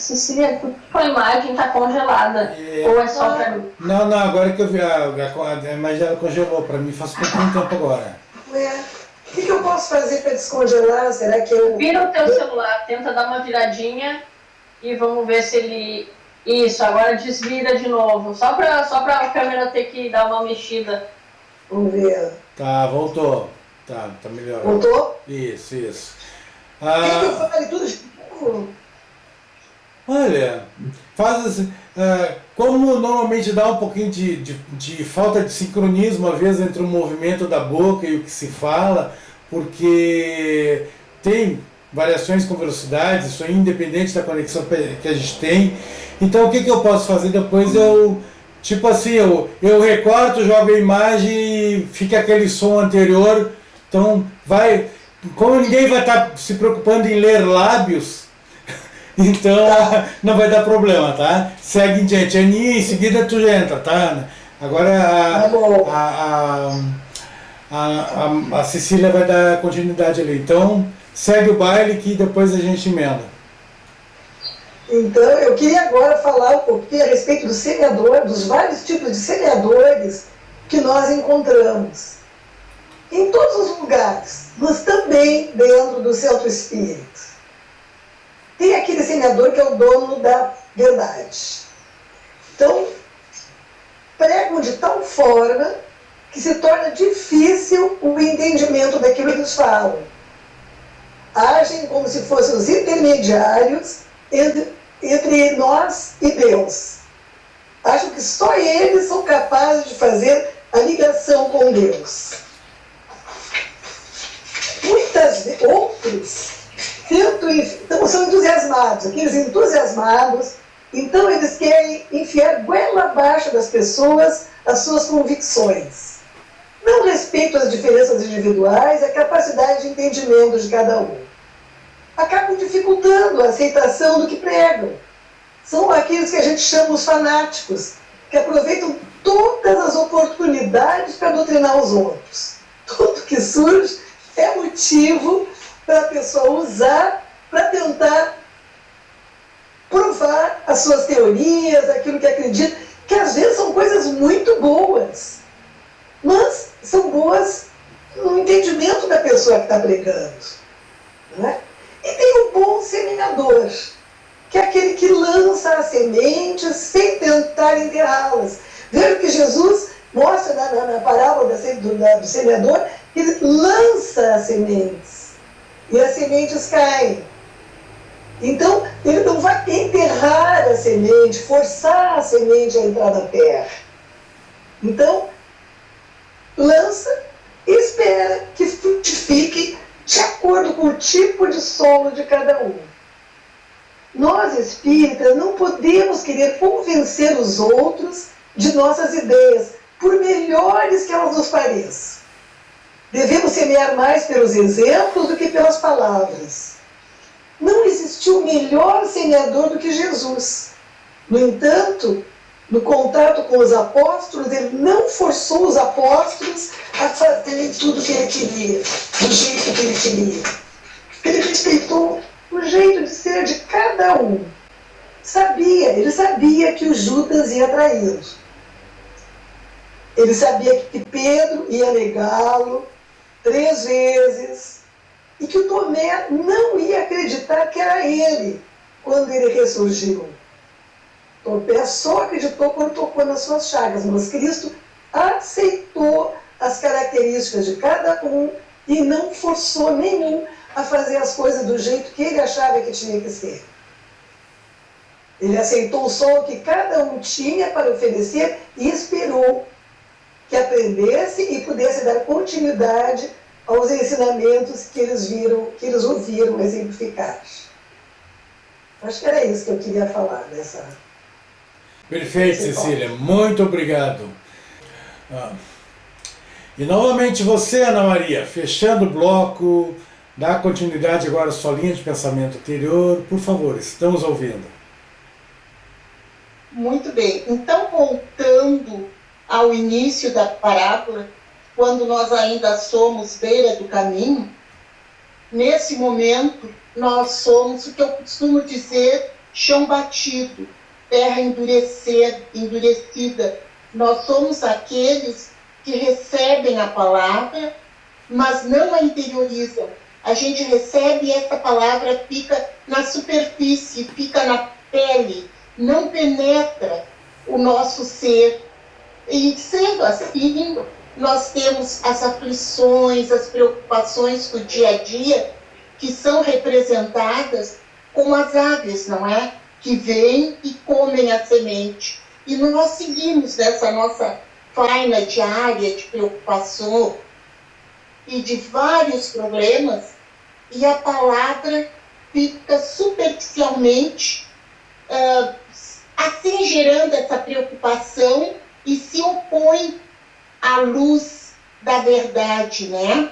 tua imagem está congelada. Ou é só para mim? Não, agora que eu vi, a imagem dela congelou. Para mim faz pouquinho tempo agora. O que eu posso fazer para descongelar? Será que eu... Vira o teu celular, tenta dar uma viradinha e vamos ver se ele... Isso, agora desvira de novo. Só para a câmera ter que dar uma mexida. Vamos ver. Tá, voltou. Tá melhor. Voltou? Isso. Quer que eu fale tudo de novo? Olha, faz assim, como normalmente dá um pouquinho de falta de sincronismo, às vezes, entre o movimento da boca e o que se fala, porque tem variações com velocidade, isso é independente da conexão que a gente tem. Então, o que eu posso fazer depois? Tipo assim, eu recorto, jogo a imagem e fica aquele som anterior. Então, como ninguém vai estar se preocupando em ler lábios, então não vai dar problema, tá? Segue em diante. Aninha, em seguida tu entra, tá? Agora a Cecília vai dar continuidade ali. Então, segue o baile que depois a gente emenda. Então, eu queria agora falar um pouquinho a respeito do semeador, dos vários tipos de semeadores que nós encontramos. Em todos os lugares, mas também dentro do centro espírita. Tem aquele semeador que é o dono da verdade. Então, pregam de tal forma que se torna difícil o entendimento daquilo que eles falam. Agem como se fossem os intermediários entre nós e Deus. Acham que só eles são capazes de fazer a ligação com Deus. Outros então, são entusiasmados, aqueles entusiasmados, então eles querem enfiar goela abaixo das pessoas as suas convicções. Não respeitam as diferenças individuais e a capacidade de entendimento de cada um. Acabam dificultando a aceitação do que pregam. São aqueles que a gente chama os fanáticos, que aproveitam todas as oportunidades para doutrinar os outros. Tudo que surge é motivo para a pessoa usar para tentar provar as suas teorias, aquilo que acredita, que às vezes são coisas muito boas, mas são boas no entendimento da pessoa que está pregando. Não é? E tem o bom semeador, que é aquele que lança as sementes sem tentar enterrá-las. Veja que Jesus mostra na parábola do semeador, que ele lança as sementes. E as sementes caem. Então, ele não vai enterrar a semente, forçar a semente a entrar na terra. Então, lança e espera que frutifique de acordo com o tipo de solo de cada um. Nós, espíritas, não podemos querer convencer os outros de nossas ideias, por melhores que elas nos pareçam. Devemos semear mais pelos exemplos do que pelas palavras. Não existiu melhor semeador do que Jesus. No entanto, no contato com os apóstolos, ele não forçou os apóstolos a fazerem tudo o que ele queria, do jeito que ele queria. Ele respeitou o jeito de ser de cada um. Ele sabia que o Judas ia traí-lo. Ele sabia que Pedro ia negá-lo 3 vezes e que o Tomé não ia acreditar que era ele quando ele ressurgiu. Tomé só acreditou quando tocou nas suas chagas, mas Cristo aceitou as características de cada um e não forçou nenhum a fazer as coisas do jeito que ele achava que tinha que ser. Ele aceitou só o que cada um tinha para oferecer e esperou que aprendesse e pudesse dar continuidade aos ensinamentos que eles ouviram exemplificados. Acho que era isso que eu queria falar nessa. Perfeito, Cecília. Muito obrigado. E novamente você, Ana Maria, fechando o bloco, dá continuidade agora à sua linha de pensamento anterior. Por favor, estamos ouvindo. Muito bem. Então, voltando ao início da parábola, quando nós ainda somos beira do caminho, nesse momento nós somos o que eu costumo dizer, chão batido, terra endurecida. Nós somos aqueles que recebem a palavra, mas não a interiorizam. A gente recebe e essa palavra fica na superfície, fica na pele, não penetra o nosso ser. E sendo assim, nós temos as aflições, as preocupações do dia a dia, que são representadas com as aves, não é? Que vêm e comem a semente. E nós seguimos nessa nossa faina diária de preocupação e de vários problemas, e a palavra fica superficialmente assim gerando essa preocupação e se opõe à luz da verdade, né?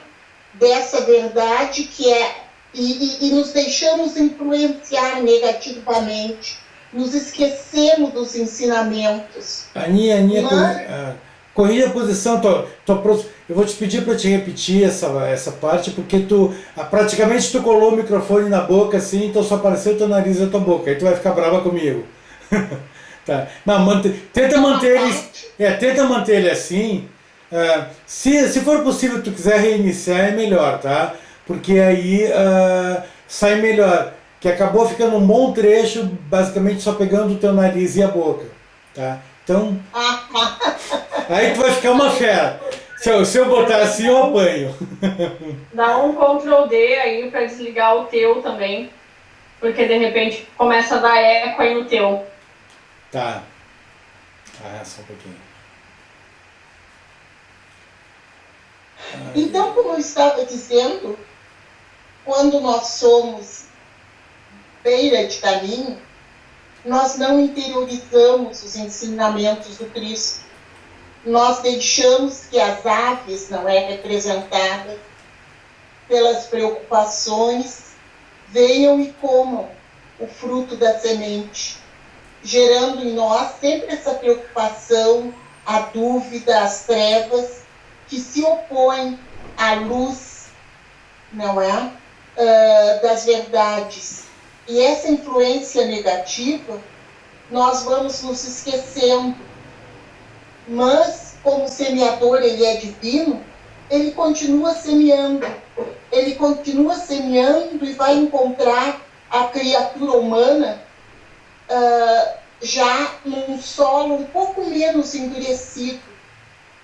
Dessa verdade que é... E nos deixamos influenciar negativamente, nos esquecemos dos ensinamentos. Aninha, corrija a posição. Eu vou te pedir para te repetir essa parte, porque praticamente tu colou o microfone na boca assim, então só apareceu o teu nariz e a tua boca. Aí tu vai ficar brava comigo. Tá. Não, tenta manter ele assim. Se for possível, tu quiser reiniciar, é melhor, tá? Porque aí sai melhor. Que acabou ficando um bom trecho, basicamente só pegando o teu nariz e a boca, tá? Então, aí tu vai ficar uma fera. Se eu botar assim, eu apanho. Dá um Ctrl D aí para desligar o teu também, porque de repente começa a dar eco aí no teu. Tá. Só um pouquinho. Então, como eu estava dizendo, quando nós somos beira de caminho, nós não interiorizamos os ensinamentos do Cristo. Nós deixamos que as aves, não é representadas pelas preocupações, venham e comam o fruto da semente, gerando em nós sempre essa preocupação, a dúvida, as trevas, que se opõem à luz, não é? Das verdades. E essa influência negativa, nós vamos nos esquecendo. Mas, como o semeador ele é divino, ele continua semeando. Ele continua semeando e vai encontrar a criatura humana já num solo um pouco menos endurecido,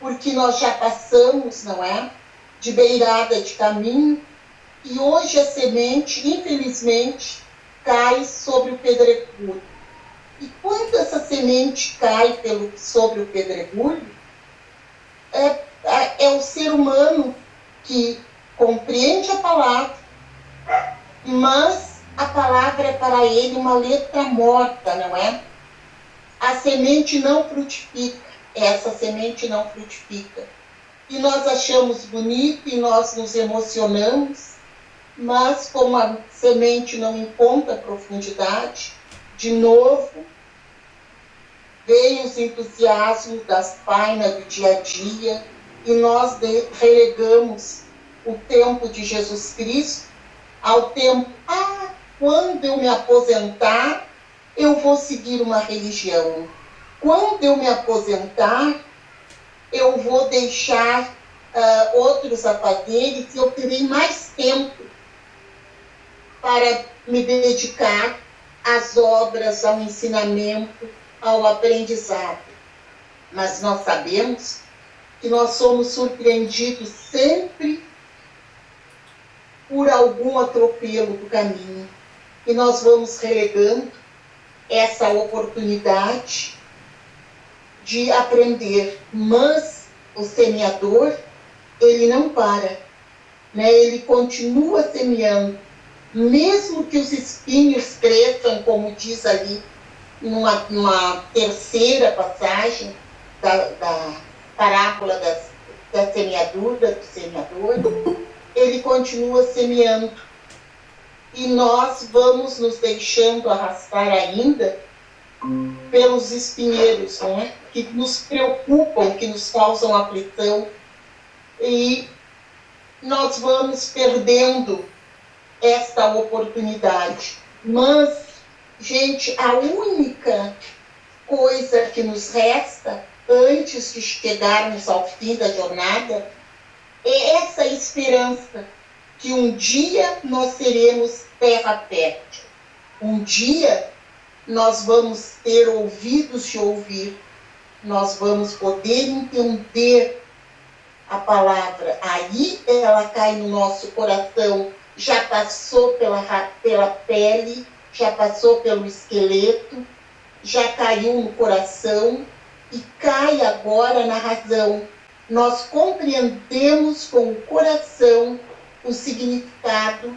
porque nós já passamos, não é? De beirada de caminho, e hoje a semente, infelizmente, cai sobre o pedregulho. E quando essa semente cai sobre o pedregulho, é o ser humano que compreende a palavra, mas a palavra é para ele uma letra morta, não é? A semente não frutifica, essa semente não frutifica. E nós achamos bonito, e nós nos emocionamos, mas como a semente não encontra profundidade, de novo, vem os entusiasmos das painas do dia a dia e nós relegamos o tempo de Jesus Cristo ao tempo, quando eu me aposentar, eu vou seguir uma religião. Quando eu me aposentar, eu vou deixar outros afazeres e eu terei mais tempo para me dedicar às obras, ao ensinamento, ao aprendizado. Mas nós sabemos que nós somos surpreendidos sempre por algum atropelo do caminho. E nós vamos relegando essa oportunidade de aprender. Mas o semeador, ele não para, né? Ele continua semeando. Mesmo que os espinhos cresçam, como diz ali numa terceira passagem da parábola da semeadura, do semeador, ele continua semeando. E nós vamos nos deixando arrastar ainda pelos espinheiros, não é? Que nos preocupam, que nos causam aflição. E nós vamos perdendo esta oportunidade. Mas, gente, a única coisa que nos resta antes de chegarmos ao fim da jornada é essa esperança que um dia nós seremos terra fértil. Um dia nós vamos ter ouvidos de ouvir, nós vamos poder entender a palavra. Aí ela cai no nosso coração, já passou pela pele, já passou pelo esqueleto, já caiu no coração e cai agora na razão. Nós compreendemos com o coração o significado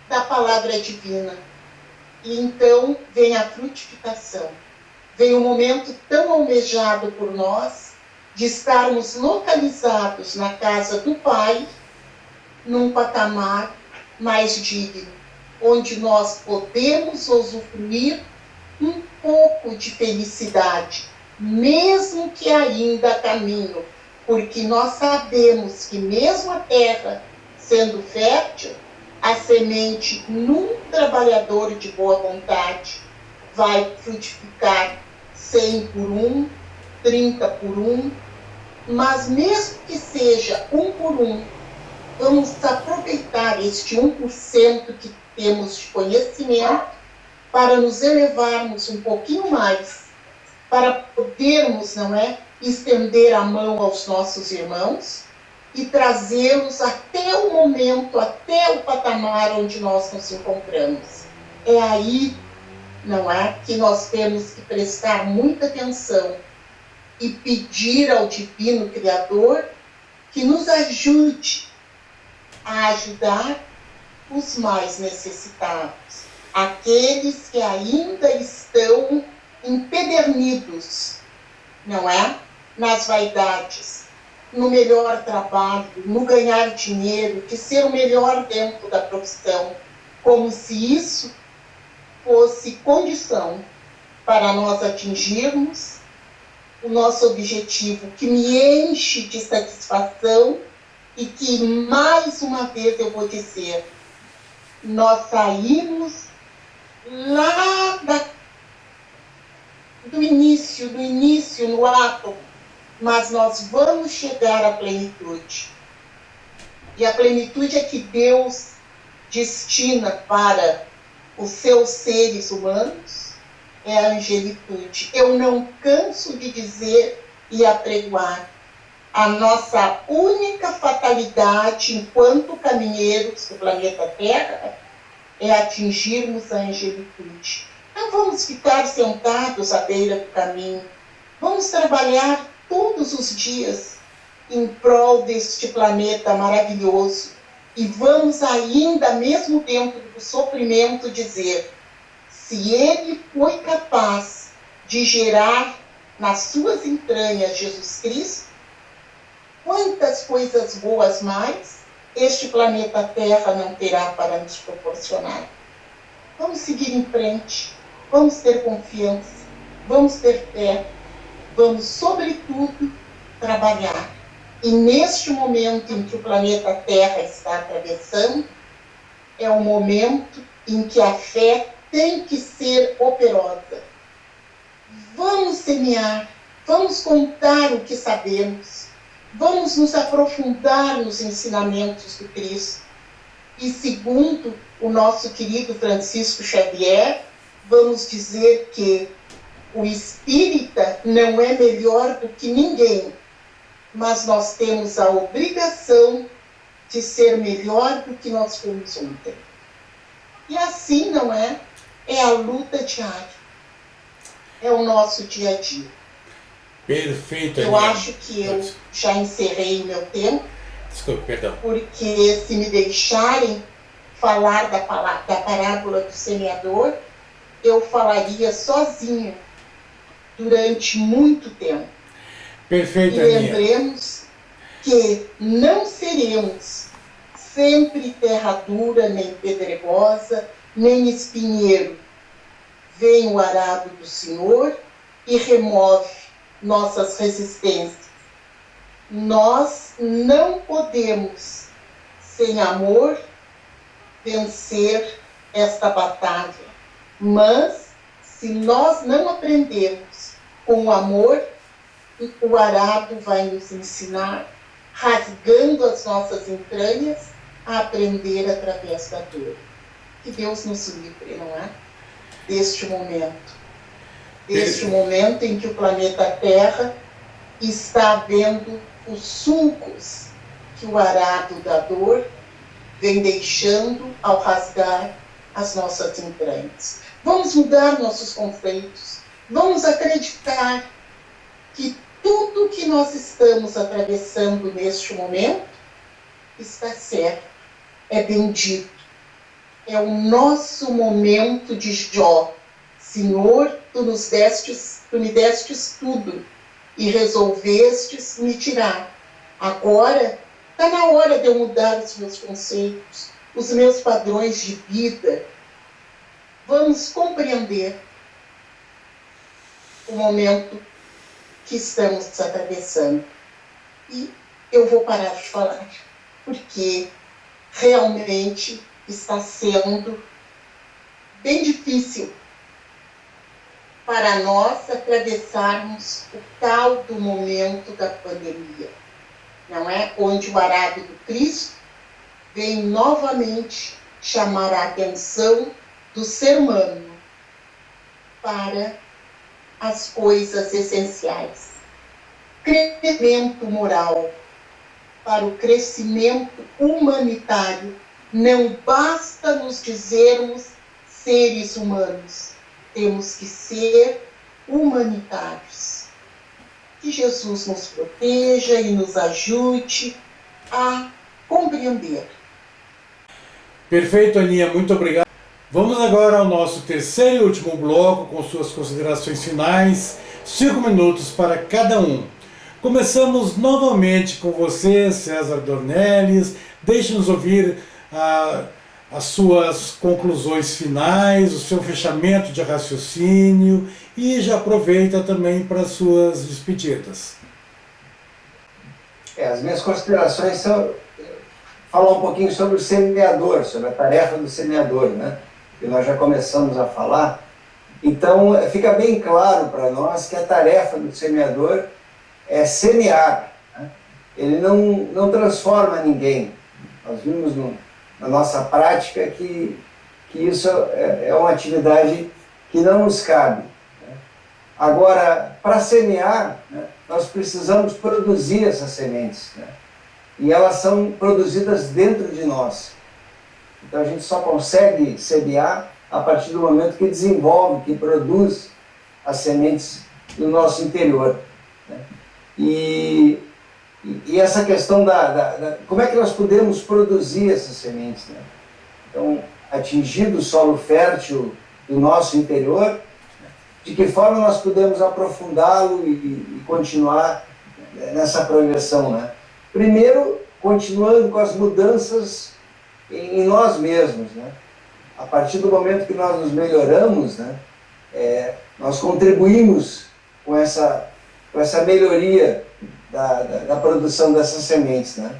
da palavra divina. E então vem a frutificação. Vem o momento tão almejado por nós de estarmos localizados na casa do Pai, num patamar mais digno, onde nós podemos usufruir um pouco de felicidade, mesmo que ainda a caminho, porque nós sabemos que mesmo a terra sendo fértil, a semente num trabalhador de boa vontade vai frutificar 100 por 1, 30 por 1, mas mesmo que seja 1 por 1, vamos aproveitar este 1% que temos de conhecimento para nos elevarmos um pouquinho mais, para podermos, não é, estender a mão aos nossos irmãos e trazê-los até o momento, até o patamar onde nós nos encontramos. É aí, não é, que nós temos que prestar muita atenção e pedir ao Divino Criador que nos ajude a ajudar os mais necessitados, aqueles que ainda estão empedernidos, não é? Nas vaidades, no melhor trabalho, no ganhar dinheiro, de ser o melhor dentro da profissão, como se isso fosse condição para nós atingirmos o nosso objetivo, que me enche de satisfação e que, mais uma vez eu vou dizer, nós saímos lá do início, no átomo, mas nós vamos chegar à plenitude. E a plenitude é que Deus destina para os seus seres humanos, é a angelitude. Eu não canso de dizer e apregoar. A nossa única fatalidade enquanto caminheiros do planeta Terra é atingirmos a angelitude. Não vamos ficar sentados à beira do caminho. Vamos trabalhar todos os dias em prol deste planeta maravilhoso. E vamos ainda, mesmo dentro do sofrimento, dizer: se ele foi capaz de gerar nas suas entranhas Jesus Cristo, quantas coisas boas mais este planeta Terra não terá para nos proporcionar. Vamos seguir em frente, vamos ter confiança, vamos ter fé, vamos, sobretudo, trabalhar. E neste momento em que o planeta Terra está atravessando, é o momento em que a fé tem que ser operosa. Vamos semear, vamos contar o que sabemos, vamos nos aprofundar nos ensinamentos do Cristo. E segundo o nosso querido Francisco Xavier, vamos dizer que o espírita não é melhor do que ninguém, mas nós temos a obrigação de ser melhor do que nós fomos ontem. E assim, não é? É a luta diária. É o nosso dia a dia. Perfeito. Eu acho que eu já encerrei o meu tempo. Desculpe, perdão. Porque se me deixarem falar da parábola do semeador, eu falaria sozinha durante muito tempo. Perfeito, e Aninha. lembremos que não seremos sempre terra dura, nem pedregosa, nem espinheiro. Vem o arado do Senhor e remove nossas resistências. Nós não podemos, sem amor, vencer esta batalha. Mas, se nós não aprendermos com o amor, o arado vai nos ensinar, rasgando as nossas entranhas, a aprender através da dor. Que Deus nos livre, não é? Deste momento. Deste momento em que o planeta Terra está vendo os sulcos que o arado da dor vem deixando ao rasgar as nossas entranhas. Vamos mudar nossos conceitos. Vamos acreditar que tudo que nós estamos atravessando neste momento está certo, é bendito. É o nosso momento de Jó. Senhor, tu me destes tudo e resolvestes me tirar. Agora está na hora de eu mudar os meus conceitos, os meus padrões de vida. Vamos compreender o momento que estamos atravessando. E eu vou parar de falar, porque realmente está sendo bem difícil para nós atravessarmos o tal do momento da pandemia, não é? Onde o arado do Cristo vem novamente chamar a atenção do ser humano para as coisas essenciais. Crescimento moral, para o crescimento humanitário. Não basta nos dizermos seres humanos, temos que ser humanitários. Que Jesus nos proteja e nos ajude a compreender. Perfeito, Aninha, muito obrigado. Vamos agora ao nosso terceiro e último bloco com suas considerações finais, 5 minutos para cada um. Começamos novamente com você, César Dornelles. Deixe-nos ouvir as suas conclusões finais, o seu fechamento de raciocínio e já aproveita também para as suas despedidas. As minhas considerações são falar um pouquinho sobre o semeador, sobre a tarefa do semeador, né? Que nós já começamos a falar. Então, fica bem claro para nós que a tarefa do semeador é semear, né? Ele não transforma ninguém. Nós vimos na nossa prática que isso é uma atividade que não nos cabe, né? Agora, para semear, né, nós precisamos produzir essas sementes, né? E elas são produzidas dentro de nós. Então a gente só consegue semear a partir do momento que desenvolve, que produz as sementes do nosso interior, né? E essa questão como é que nós podemos produzir essas sementes, né? Então, atingindo o solo fértil do nosso interior, de que forma nós podemos aprofundá-lo e continuar nessa progressão, né? Primeiro, continuando com as mudanças em nós mesmos, né? A partir do momento que nós nos melhoramos, né, nós contribuímos com essa melhoria da produção dessas sementes, né?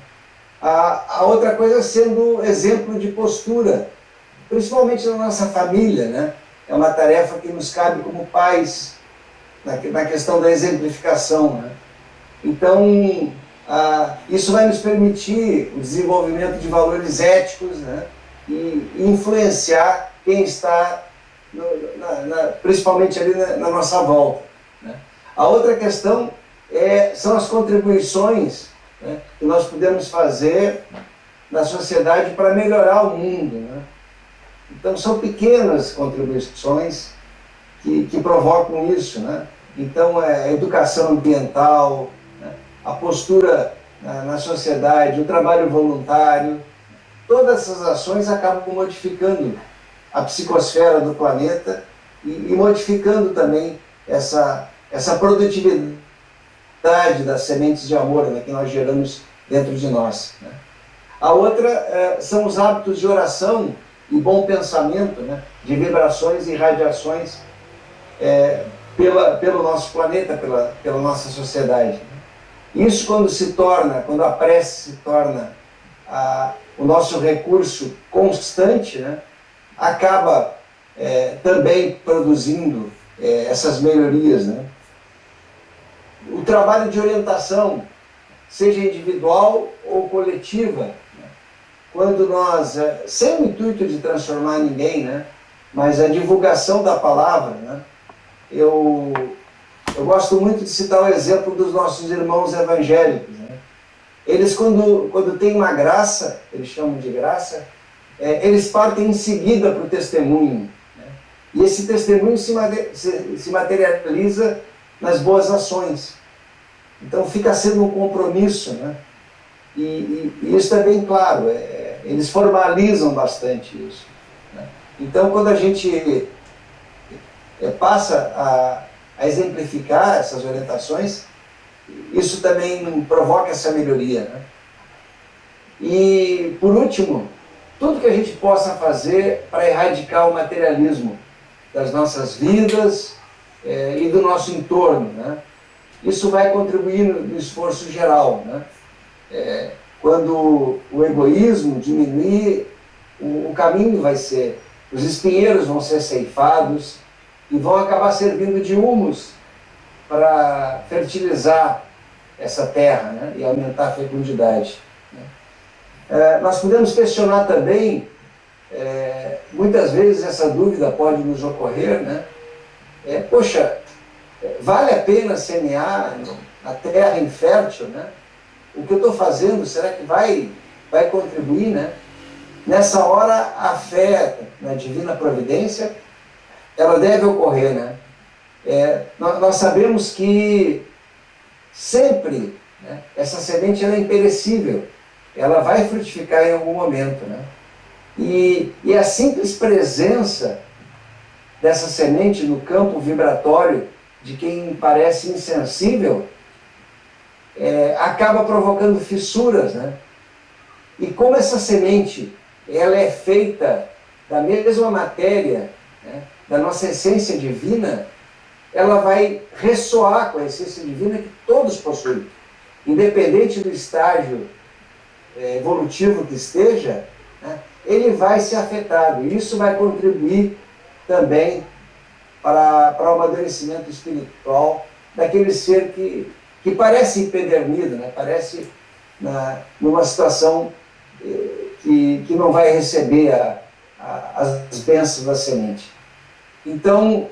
A outra coisa sendo exemplo de postura, principalmente na nossa família, né? É uma tarefa que nos cabe como pais, na questão da exemplificação, né? Então, isso vai nos permitir o desenvolvimento de valores éticos, né? E influenciar quem está, principalmente ali na nossa volta, né? A outra questão são as contribuições, né, que nós podemos fazer na sociedade para melhorar o mundo, né? Então, são pequenas contribuições que provocam isso, né? Então, a educação ambiental, né, a postura na sociedade, o trabalho voluntário, todas essas ações acabam modificando a psicosfera do planeta e modificando também essa produtividade das sementes de amor, né, que nós geramos dentro de nós, né? A outra são os hábitos de oração e bom pensamento, né, de vibrações e radiações pelo nosso planeta, pela nossa sociedade. Isso quando a prece se torna o nosso recurso constante, né, acaba também produzindo essas melhorias, né? O trabalho de orientação, seja individual ou coletiva, né? Quando nós, sem o intuito de transformar ninguém, né, mas a divulgação da palavra, né? Eu gosto muito de citar o exemplo dos nossos irmãos evangélicos, né? Eles, quando têm uma graça, eles chamam de graça, eles partem em seguida para o testemunho, né? E esse testemunho se materializa nas boas ações. Então fica sendo um compromisso, né? E isso é bem claro, eles formalizam bastante isso, né? Então, quando a gente passa a exemplificar essas orientações, isso também provoca essa melhoria, né? E, por último, tudo que a gente possa fazer para erradicar o materialismo das nossas vidas e do nosso entorno, né? Isso vai contribuir no esforço geral, né? Quando o egoísmo diminuir, o caminho vai ser, os espinheiros vão ser ceifados e vão acabar servindo de humus para fertilizar essa terra, né, e aumentar a fecundidade, né? Nós podemos questionar também, muitas vezes essa dúvida pode nos ocorrer, né? Poxa, vale a pena semear na terra infértil, né? O que eu estou fazendo, será que vai contribuir, né? Nessa hora, a fé na divina providência, ela deve ocorrer, né? Nós sabemos que sempre, né, essa semente ela é imperecível, ela vai frutificar em algum momento, né? E a simples presença dessa semente no campo vibratório de quem parece insensível acaba provocando fissuras, né? E como essa semente ela é feita da mesma matéria, né, da nossa essência divina, ela vai ressoar com a essência divina que todos possuem, independente do estágio evolutivo que esteja, né, ele vai ser afetado, e isso vai contribuir também para o amadurecimento espiritual daquele ser que parece empedernido, né, parece numa situação que não vai receber as bênçãos da semente. Então,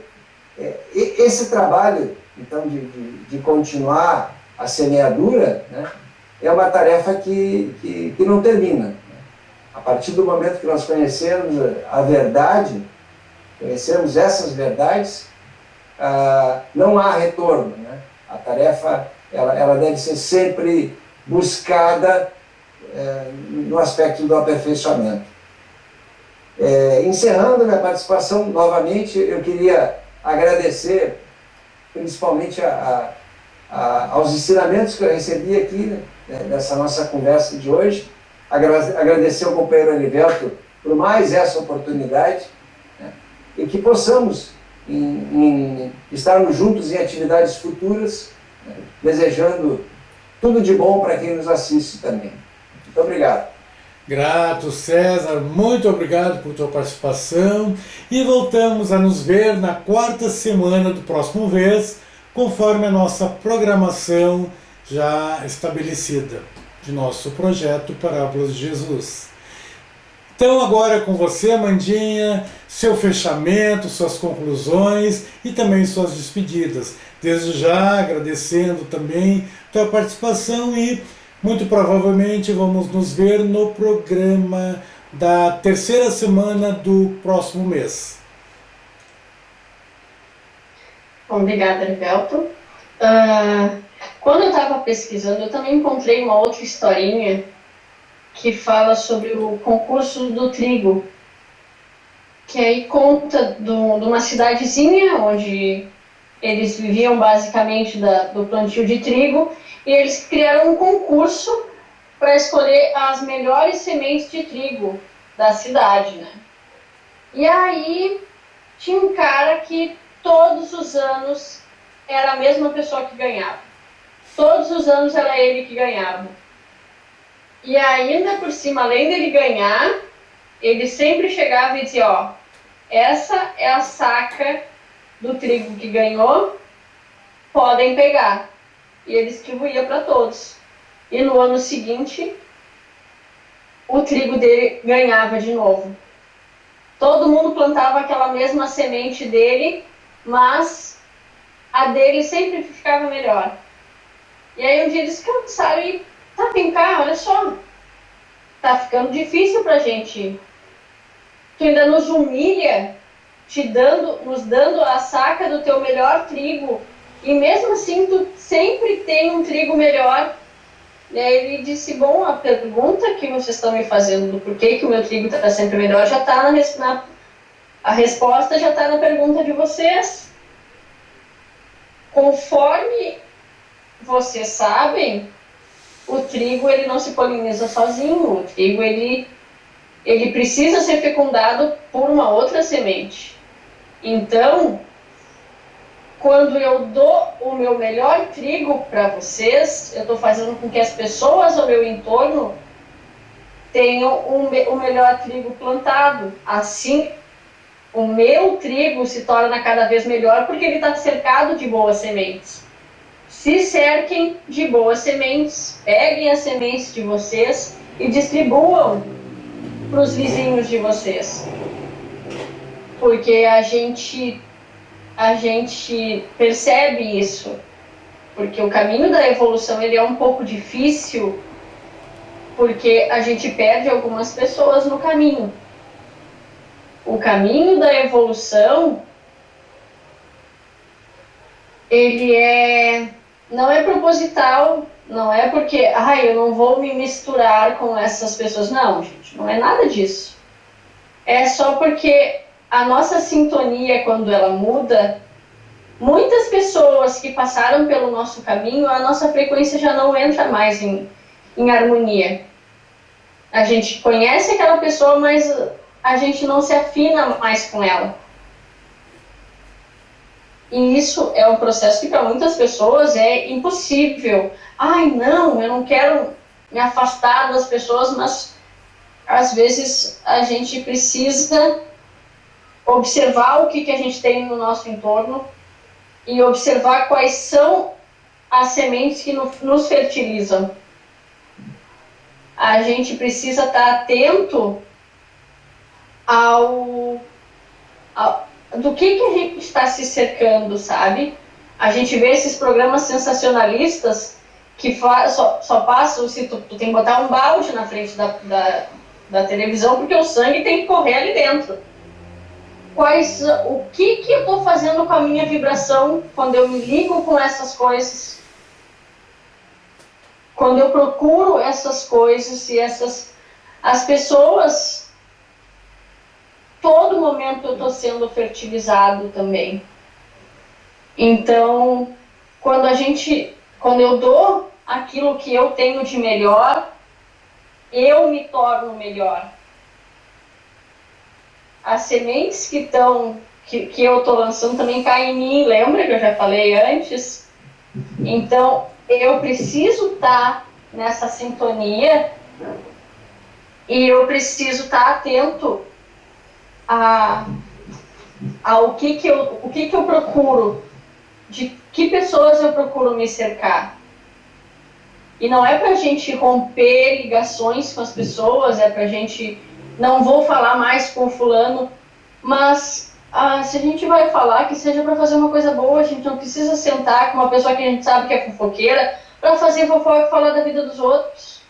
esse trabalho então, de continuar a semeadura, né, é uma tarefa que não termina, né? A partir do momento que nós conhecemos a verdade, conhecemos essas verdades, não há retorno, né? A tarefa ela deve ser sempre buscada no aspecto do aperfeiçoamento. Encerrando minha participação, novamente, eu queria agradecer principalmente aos ensinamentos que eu recebi aqui, né, nessa nossa conversa de hoje. Agradecer ao companheiro Arivelto por mais essa oportunidade, né, e que possamos estarmos juntos em atividades futuras, né, desejando tudo de bom para quem nos assiste também. Muito obrigado. Grato, César, muito obrigado por tua participação e voltamos a nos ver na quarta semana do próximo mês, conforme a nossa programação já estabelecida de nosso projeto Parábolas de Jesus. Então agora com você, Amandinha, seu fechamento, suas conclusões e também suas despedidas. Desde já agradecendo também tua participação e muito provavelmente vamos nos ver no programa da terceira semana do próximo mês. Obrigada, Arivelto. Quando eu estava pesquisando, eu também encontrei uma outra historinha que fala sobre o concurso do trigo, que aí conta de uma cidadezinha onde eles viviam basicamente do plantio de trigo, e eles criaram um concurso para escolher as melhores sementes de trigo da cidade, né? E aí tinha um cara que todos os anos era a mesma pessoa que ganhava. Todos os anos era ele que ganhava. E ainda por cima, além dele ganhar, ele sempre chegava e dizia, ó, essa é a saca do trigo que ganhou, podem pegar. E ele distribuía para todos. E no ano seguinte, o trigo dele ganhava de novo. Todo mundo plantava aquela mesma semente dele, mas a dele sempre ficava melhor. E aí um dia eles cansaram e, tá, vem cá, olha só, tá ficando difícil pra gente. Tu ainda nos humilha, nos dando a saca do teu melhor trigo, e mesmo assim tu sempre tem um trigo melhor. E aí ele disse, bom, a pergunta que vocês estão me fazendo do porquê que o meu trigo está sempre melhor já está a resposta já está na pergunta de vocês. Conforme vocês sabem, o trigo ele não se poliniza sozinho. O trigo ele precisa ser fecundado por uma outra semente. Então, quando eu dou o meu melhor trigo para vocês, eu estou fazendo com que as pessoas ao meu entorno tenham o melhor trigo plantado. Assim, o meu trigo se torna cada vez melhor porque ele está cercado de boas sementes. Se cerquem de boas sementes, peguem as sementes de vocês e distribuam para os vizinhos de vocês. Porque a gente percebe isso, porque o caminho da evolução ele é um pouco difícil, porque a gente perde algumas pessoas no caminho. O caminho da evolução, ele não é proposital, não é porque, eu não vou me misturar com essas pessoas. Não, gente, não é nada disso. É só porque a nossa sintonia, quando ela muda, muitas pessoas que passaram pelo nosso caminho, a nossa frequência já não entra mais em harmonia. A gente conhece aquela pessoa, mas a gente não se afina mais com ela. E isso é um processo que para muitas pessoas é impossível. Não, eu não quero me afastar das pessoas, mas às vezes a gente precisa observar o que a gente tem no nosso entorno e observar quais são as sementes que nos fertilizam. A gente precisa estar atento do que a gente está se cercando, sabe? A gente vê esses programas sensacionalistas que só passam, se tu tem que botar um balde na frente da televisão, porque o sangue tem que correr ali dentro. O que eu estou fazendo com a minha vibração quando eu me ligo com essas coisas? Quando eu procuro essas coisas e as pessoas, todo momento eu estou sendo fertilizado também. Então, quando a gente quando eu dou aquilo que eu tenho de melhor, eu me torno melhor. As sementes que eu estou lançando também caem em mim, lembra que eu já falei antes? Então, eu preciso estar nessa sintonia e eu preciso estar atento ao que eu procuro, de que pessoas eu procuro me cercar. E não é para a gente romper ligações com as pessoas, é para a gente, não vou falar mais com fulano, mas se a gente vai falar, que seja para fazer uma coisa boa, a gente não precisa sentar com uma pessoa que a gente sabe que é fofoqueira para fazer fofoca e falar da vida dos outros.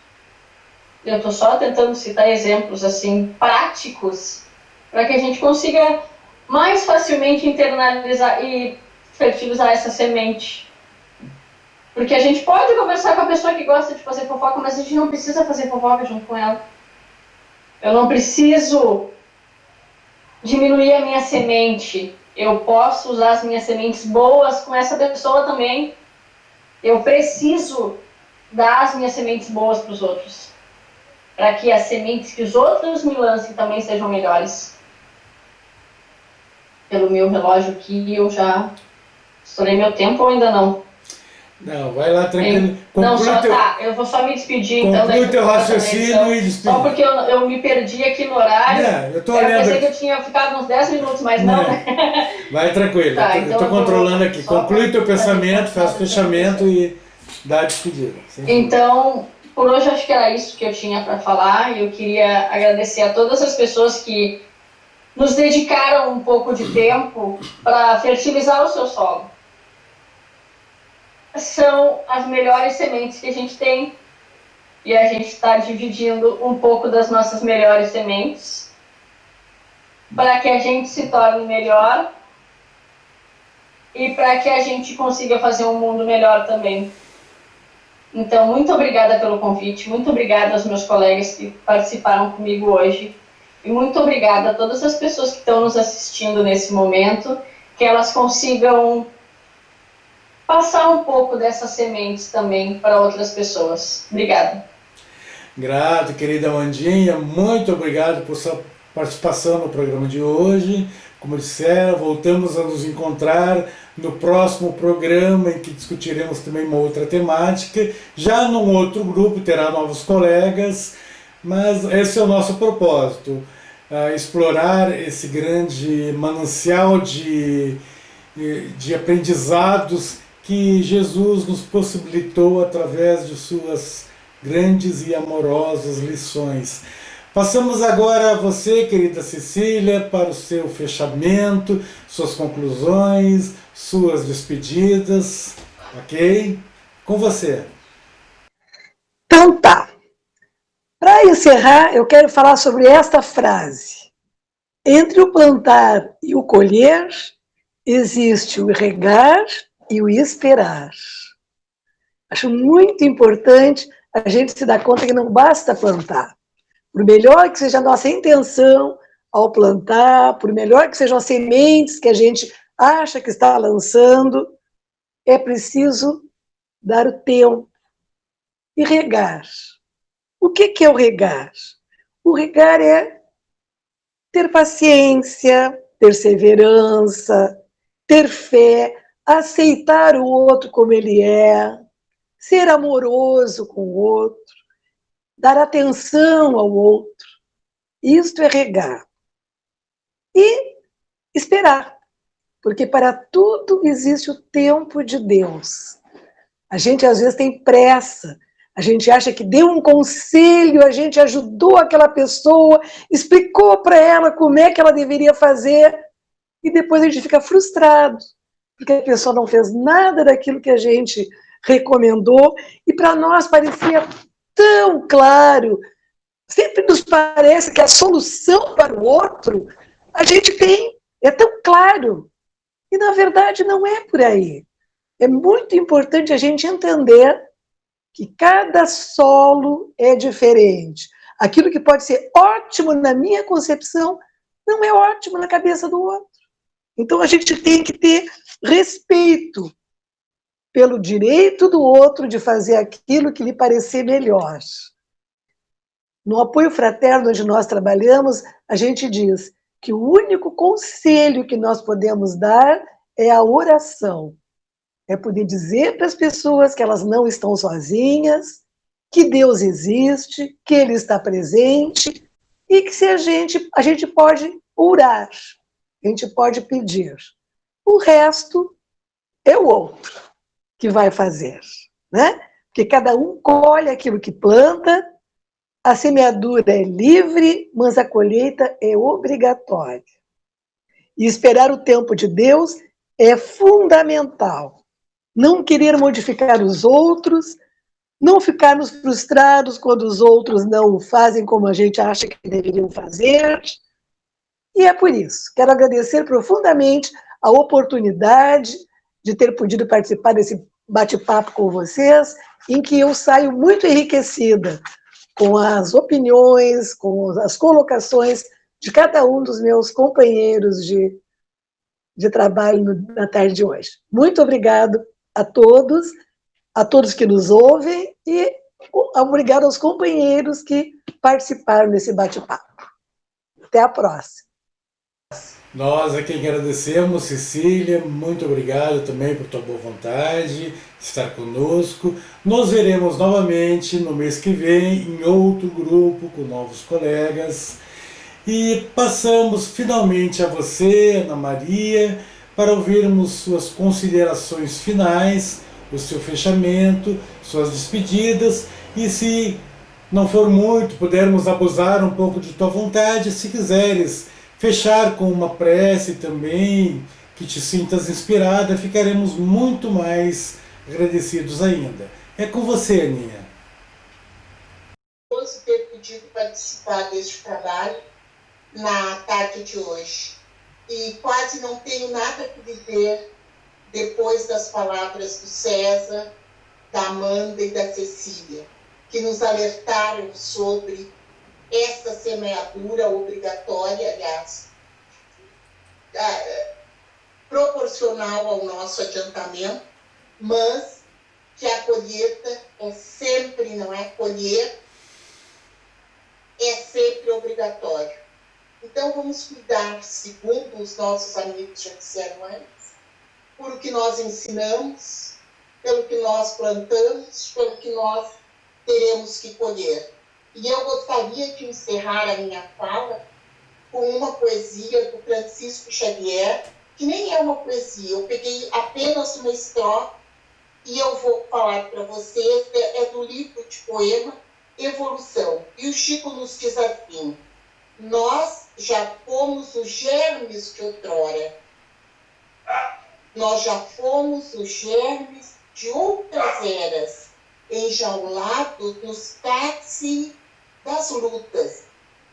Eu estou só tentando citar exemplos assim práticos para que a gente consiga mais facilmente internalizar e fertilizar essa semente. Porque a gente pode conversar com a pessoa que gosta de fazer fofoca, mas a gente não precisa fazer fofoca junto com ela. Eu não preciso diminuir a minha semente. Eu posso usar as minhas sementes boas com essa pessoa também. Eu preciso dar as minhas sementes boas para os outros, para que as sementes que os outros me lancem também sejam melhores. Pelo meu relógio aqui, eu já estourei meu tempo ou ainda não? Não, vai lá tranquilo. Não, eu vou só me despedir. Conclui teu raciocínio e despedir. Só porque eu me perdi aqui no horário. Eu pensei que eu tinha ficado uns 10 minutos, mas não, né? Vai tranquilo, Tá, eu estou controlando aqui. Conclui teu pensamento, faz o fechamento e dá a despedida. Então, por hoje acho que era isso que eu tinha para falar. E eu queria agradecer a todas as pessoas que nos dedicaram um pouco de tempo para fertilizar o seu solo. São as melhores sementes que a gente tem e a gente está dividindo um pouco das nossas melhores sementes para que a gente se torne melhor e para que a gente consiga fazer um mundo melhor também. Então, muito obrigada pelo convite, muito obrigada aos meus colegas que participaram comigo hoje e muito obrigada a todas as pessoas que estão nos assistindo nesse momento, que elas consigam passar um pouco dessas sementes também para outras pessoas. Obrigada. Grato, querida Amandinha, muito obrigado por sua participação no programa de hoje. Como disseram, voltamos a nos encontrar no próximo programa em que discutiremos também uma outra temática, já num outro grupo, terá novos colegas, mas esse é o nosso propósito, explorar esse grande manancial de aprendizados que Jesus nos possibilitou através de suas grandes e amorosas lições. Passamos agora a você, querida Cecília, para o seu fechamento, suas conclusões, suas despedidas, ok? Com você. Então tá. Para encerrar, eu quero falar sobre esta frase. Entre o plantar e o colher, existe o regar e o esperar. Acho muito importante a gente se dar conta que não basta plantar. Por melhor que seja a nossa intenção ao plantar, por melhor que sejam as sementes que a gente acha que está lançando, é preciso dar o tempo e regar. O que é o regar? O regar é ter paciência, perseverança, ter fé, aceitar o outro como ele é, ser amoroso com o outro, dar atenção ao outro. Isto é regar. E esperar, porque para tudo existe o tempo de Deus. A gente às vezes tem pressa, a gente acha que deu um conselho, a gente ajudou aquela pessoa, explicou para ela como é que ela deveria fazer, e depois a gente fica frustrado, porque a pessoa não fez nada daquilo que a gente recomendou, e para nós parecia tão claro, sempre nos parece que a solução para o outro a gente tem, é tão claro, e na verdade não é por aí. É muito importante a gente entender que cada solo é diferente. Aquilo que pode ser ótimo na minha concepção não é ótimo na cabeça do outro. Então a gente tem que ter respeito pelo direito do outro de fazer aquilo que lhe parecer melhor. No apoio fraterno onde nós trabalhamos, a gente diz que o único conselho que nós podemos dar é a oração. É poder dizer para as pessoas que elas não estão sozinhas, que Deus existe, que Ele está presente e que se a gente pode orar, a gente pode pedir. O resto é o outro que vai fazer, né? Porque cada um colhe aquilo que planta, a semeadura é livre, mas a colheita é obrigatória. E esperar o tempo de Deus é fundamental. Não querer modificar os outros, não ficarmos frustrados quando os outros não fazem como a gente acha que deveriam fazer. E é por isso, quero agradecer profundamente a oportunidade de ter podido participar desse bate-papo com vocês, em que eu saio muito enriquecida com as opiniões, com as colocações de cada um dos meus companheiros de trabalho na tarde de hoje. Muito obrigado a todos que nos ouvem e obrigado aos companheiros que participaram desse bate-papo. Até a próxima. Nós aqui agradecemos, Cecília, muito obrigado também por tua boa vontade de estar conosco. Nos veremos novamente no mês que vem em outro grupo com novos colegas. E passamos finalmente a você, Ana Maria, para ouvirmos suas considerações finais, o seu fechamento, suas despedidas e, se não for muito, pudermos abusar um pouco de tua vontade, se quiseres fechar com uma prece também, que te sintas inspirada, ficaremos muito mais agradecidos ainda. É com você, Aninha. Gosto de ter podido participar deste trabalho na tarde de hoje. E quase não tenho nada a dizer depois das palavras do César, da Amanda e da Cecília, que nos alertaram sobre essa semeadura obrigatória, aliás, proporcional ao nosso adiantamento, mas que a colheita é sempre, não é colher, é sempre obrigatório. Então vamos cuidar, segundo os nossos amigos já disseram antes, por o que nós ensinamos, pelo que nós plantamos, pelo que nós teremos que colher. E eu gostaria de encerrar a minha fala com uma poesia do Francisco Xavier, que nem é uma poesia, eu peguei apenas uma estrofe e eu vou falar para vocês, é do livro de poema Evolução. E o Chico nos diz assim: nós já fomos os germes de outrora, nós já fomos os germes de outras eras, enjaulados nos táxis das lutas,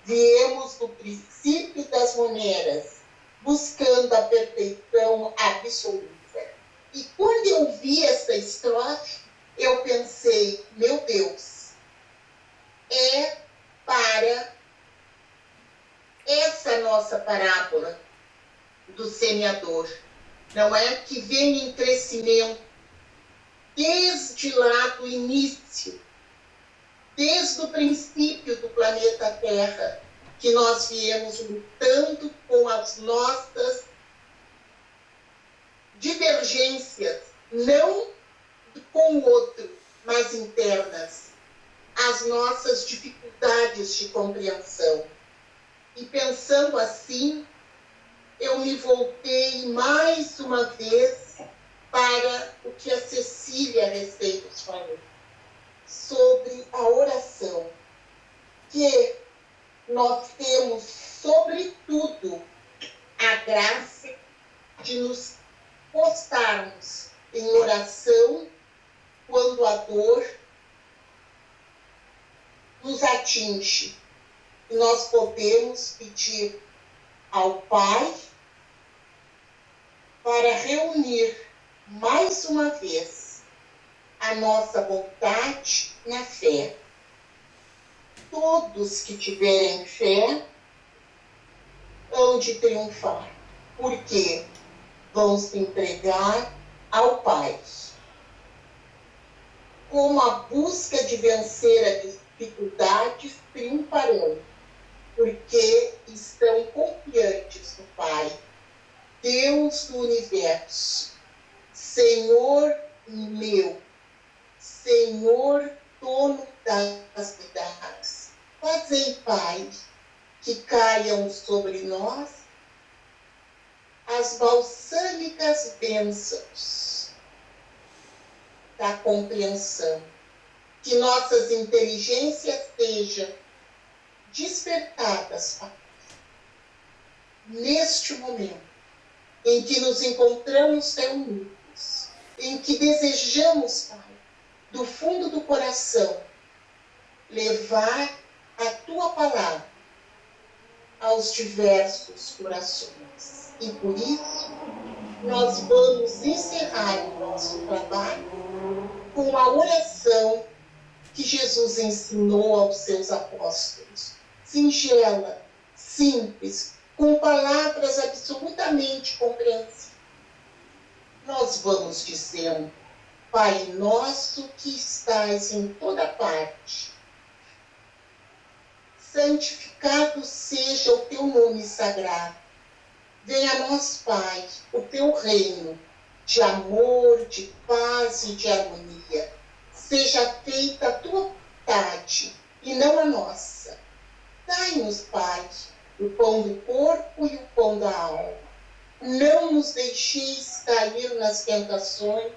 viemos do princípio das maneras, buscando a perfeição absoluta. E quando eu vi essa estrofe, eu pensei, meu Deus, é para essa nossa parábola do semeador, não é? Que vem em crescimento desde lá do início, desde o princípio do planeta Terra, que nós viemos lutando com as nossas divergências, não com o outro, mas internas, as nossas dificuldades de compreensão. E pensando assim, eu me voltei mais uma vez para o que a Cecília Receiros falou, sobre a oração, que nós temos, sobretudo, a graça de nos postarmos em oração quando a dor nos atinge. E nós podemos pedir ao Pai para reunir mais uma vez a nossa vontade na fé. Todos que tiverem fé hão de triunfar, porque vão se entregar ao Pai. como a busca de vencer as dificuldades triunfarão, porque estão confiantes no Pai, Deus do universo, Senhor meu, Senhor dono das vidas. Fazei, Pai, que caiam sobre nós as balsâmicas bênçãos da compreensão, que nossas inteligências sejam despertadas, Pai, neste momento em que nos encontramos reunidos, em que desejamos, Pai, do fundo do coração, levar a Tua palavra aos diversos corações. E por isso, nós vamos encerrar o nosso trabalho com a oração que Jesus ensinou aos seus apóstolos. Singela, simples, com palavras absolutamente compreensíveis. Nós vamos dizendo: Pai nosso que estás em toda parte, santificado seja o teu nome sagrado. Venha a nós, Pai, o teu reino de amor, de paz e de harmonia. Seja feita a tua vontade e não a nossa. Dai-nos, Pai, o pão do corpo e o pão da alma. Não nos deixeis cair nas tentações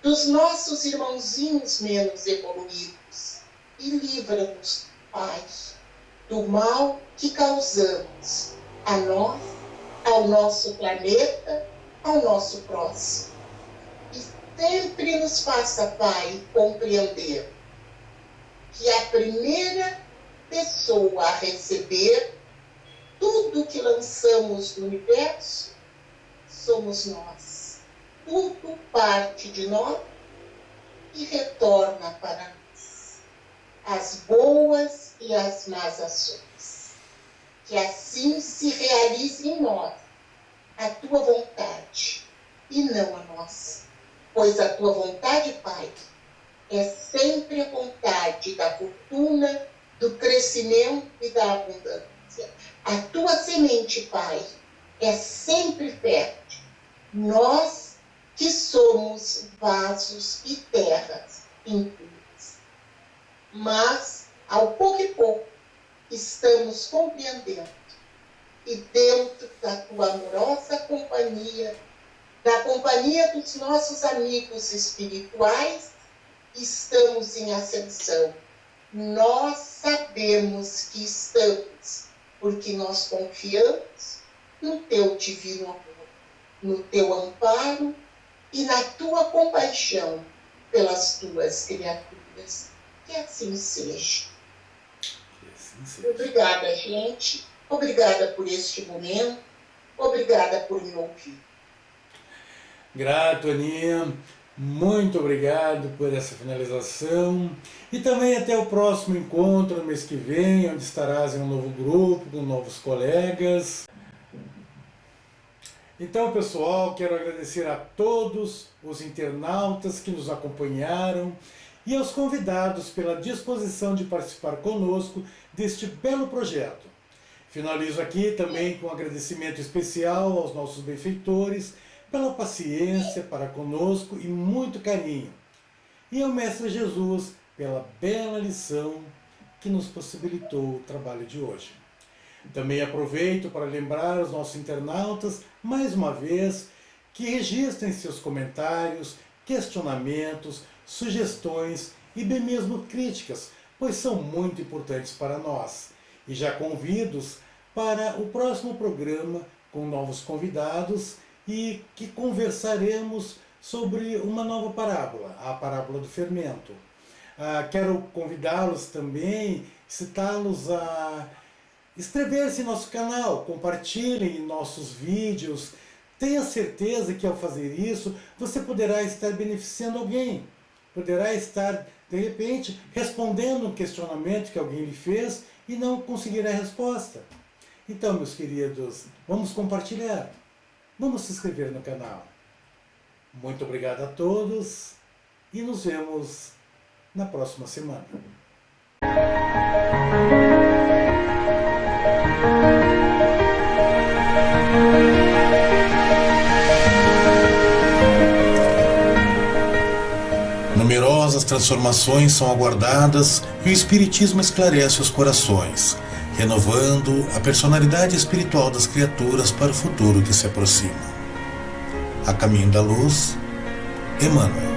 dos nossos irmãozinhos menos evoluídos. E livra-nos, Pai, do mal que causamos a nós, ao nosso planeta, ao nosso próximo. E sempre nos faça, Pai, compreender que a primeira pessoa a receber tudo que lançamos no universo somos nós. Tudo parte de nós e retorna para nós. As boas e as más ações. Que assim se realize em nós a tua vontade e não a nossa. Pois a tua vontade, Pai, é sempre a vontade da fortuna, do crescimento e da abundância. A tua semente, Pai, é sempre fértil. Nós que somos vasos e terras impuras. Mas, ao pouco e pouco, estamos compreendendo. E dentro da tua amorosa companhia, da companhia dos nossos amigos espirituais, estamos em ascensão. Nós sabemos que estamos, porque nós confiamos no teu divino amor, no teu amparo e na tua compaixão pelas tuas criaturas. Que assim seja. Obrigada, gente. Obrigada por este momento. Obrigada por me ouvir. Grato, Aninha. Muito obrigado por essa finalização. E também até o próximo encontro no mês que vem, onde estarás em um novo grupo, com novos colegas. Então, pessoal, quero agradecer a todos os internautas que nos acompanharam e aos convidados pela disposição de participar conosco deste belo projeto. Finalizo aqui também com um agradecimento especial aos nossos benfeitores pela paciência para conosco e muito carinho. E ao Mestre Jesus pela bela lição que nos possibilitou o trabalho de hoje. Também aproveito para lembrar os nossos internautas, mais uma vez, que registrem seus comentários, questionamentos, sugestões e bem mesmo críticas, pois são muito importantes para nós. E já convido-os para o próximo programa com novos convidados e que conversaremos sobre uma nova parábola, a parábola do fermento. Quero convidá-los também, citá-los a inscrever-se em nosso canal, compartilhem nossos vídeos. Tenha certeza que ao fazer isso, você poderá estar beneficiando alguém. Poderá estar, de repente, respondendo um questionamento que alguém lhe fez e não conseguirá a resposta. Então, meus queridos, vamos compartilhar. Vamos se inscrever no canal. Muito obrigado a todos e nos vemos na próxima semana. Numerosas transformações são aguardadas e o Espiritismo esclarece os corações, renovando a personalidade espiritual das criaturas para o futuro que se aproxima. A caminho da luz, Emmanuel.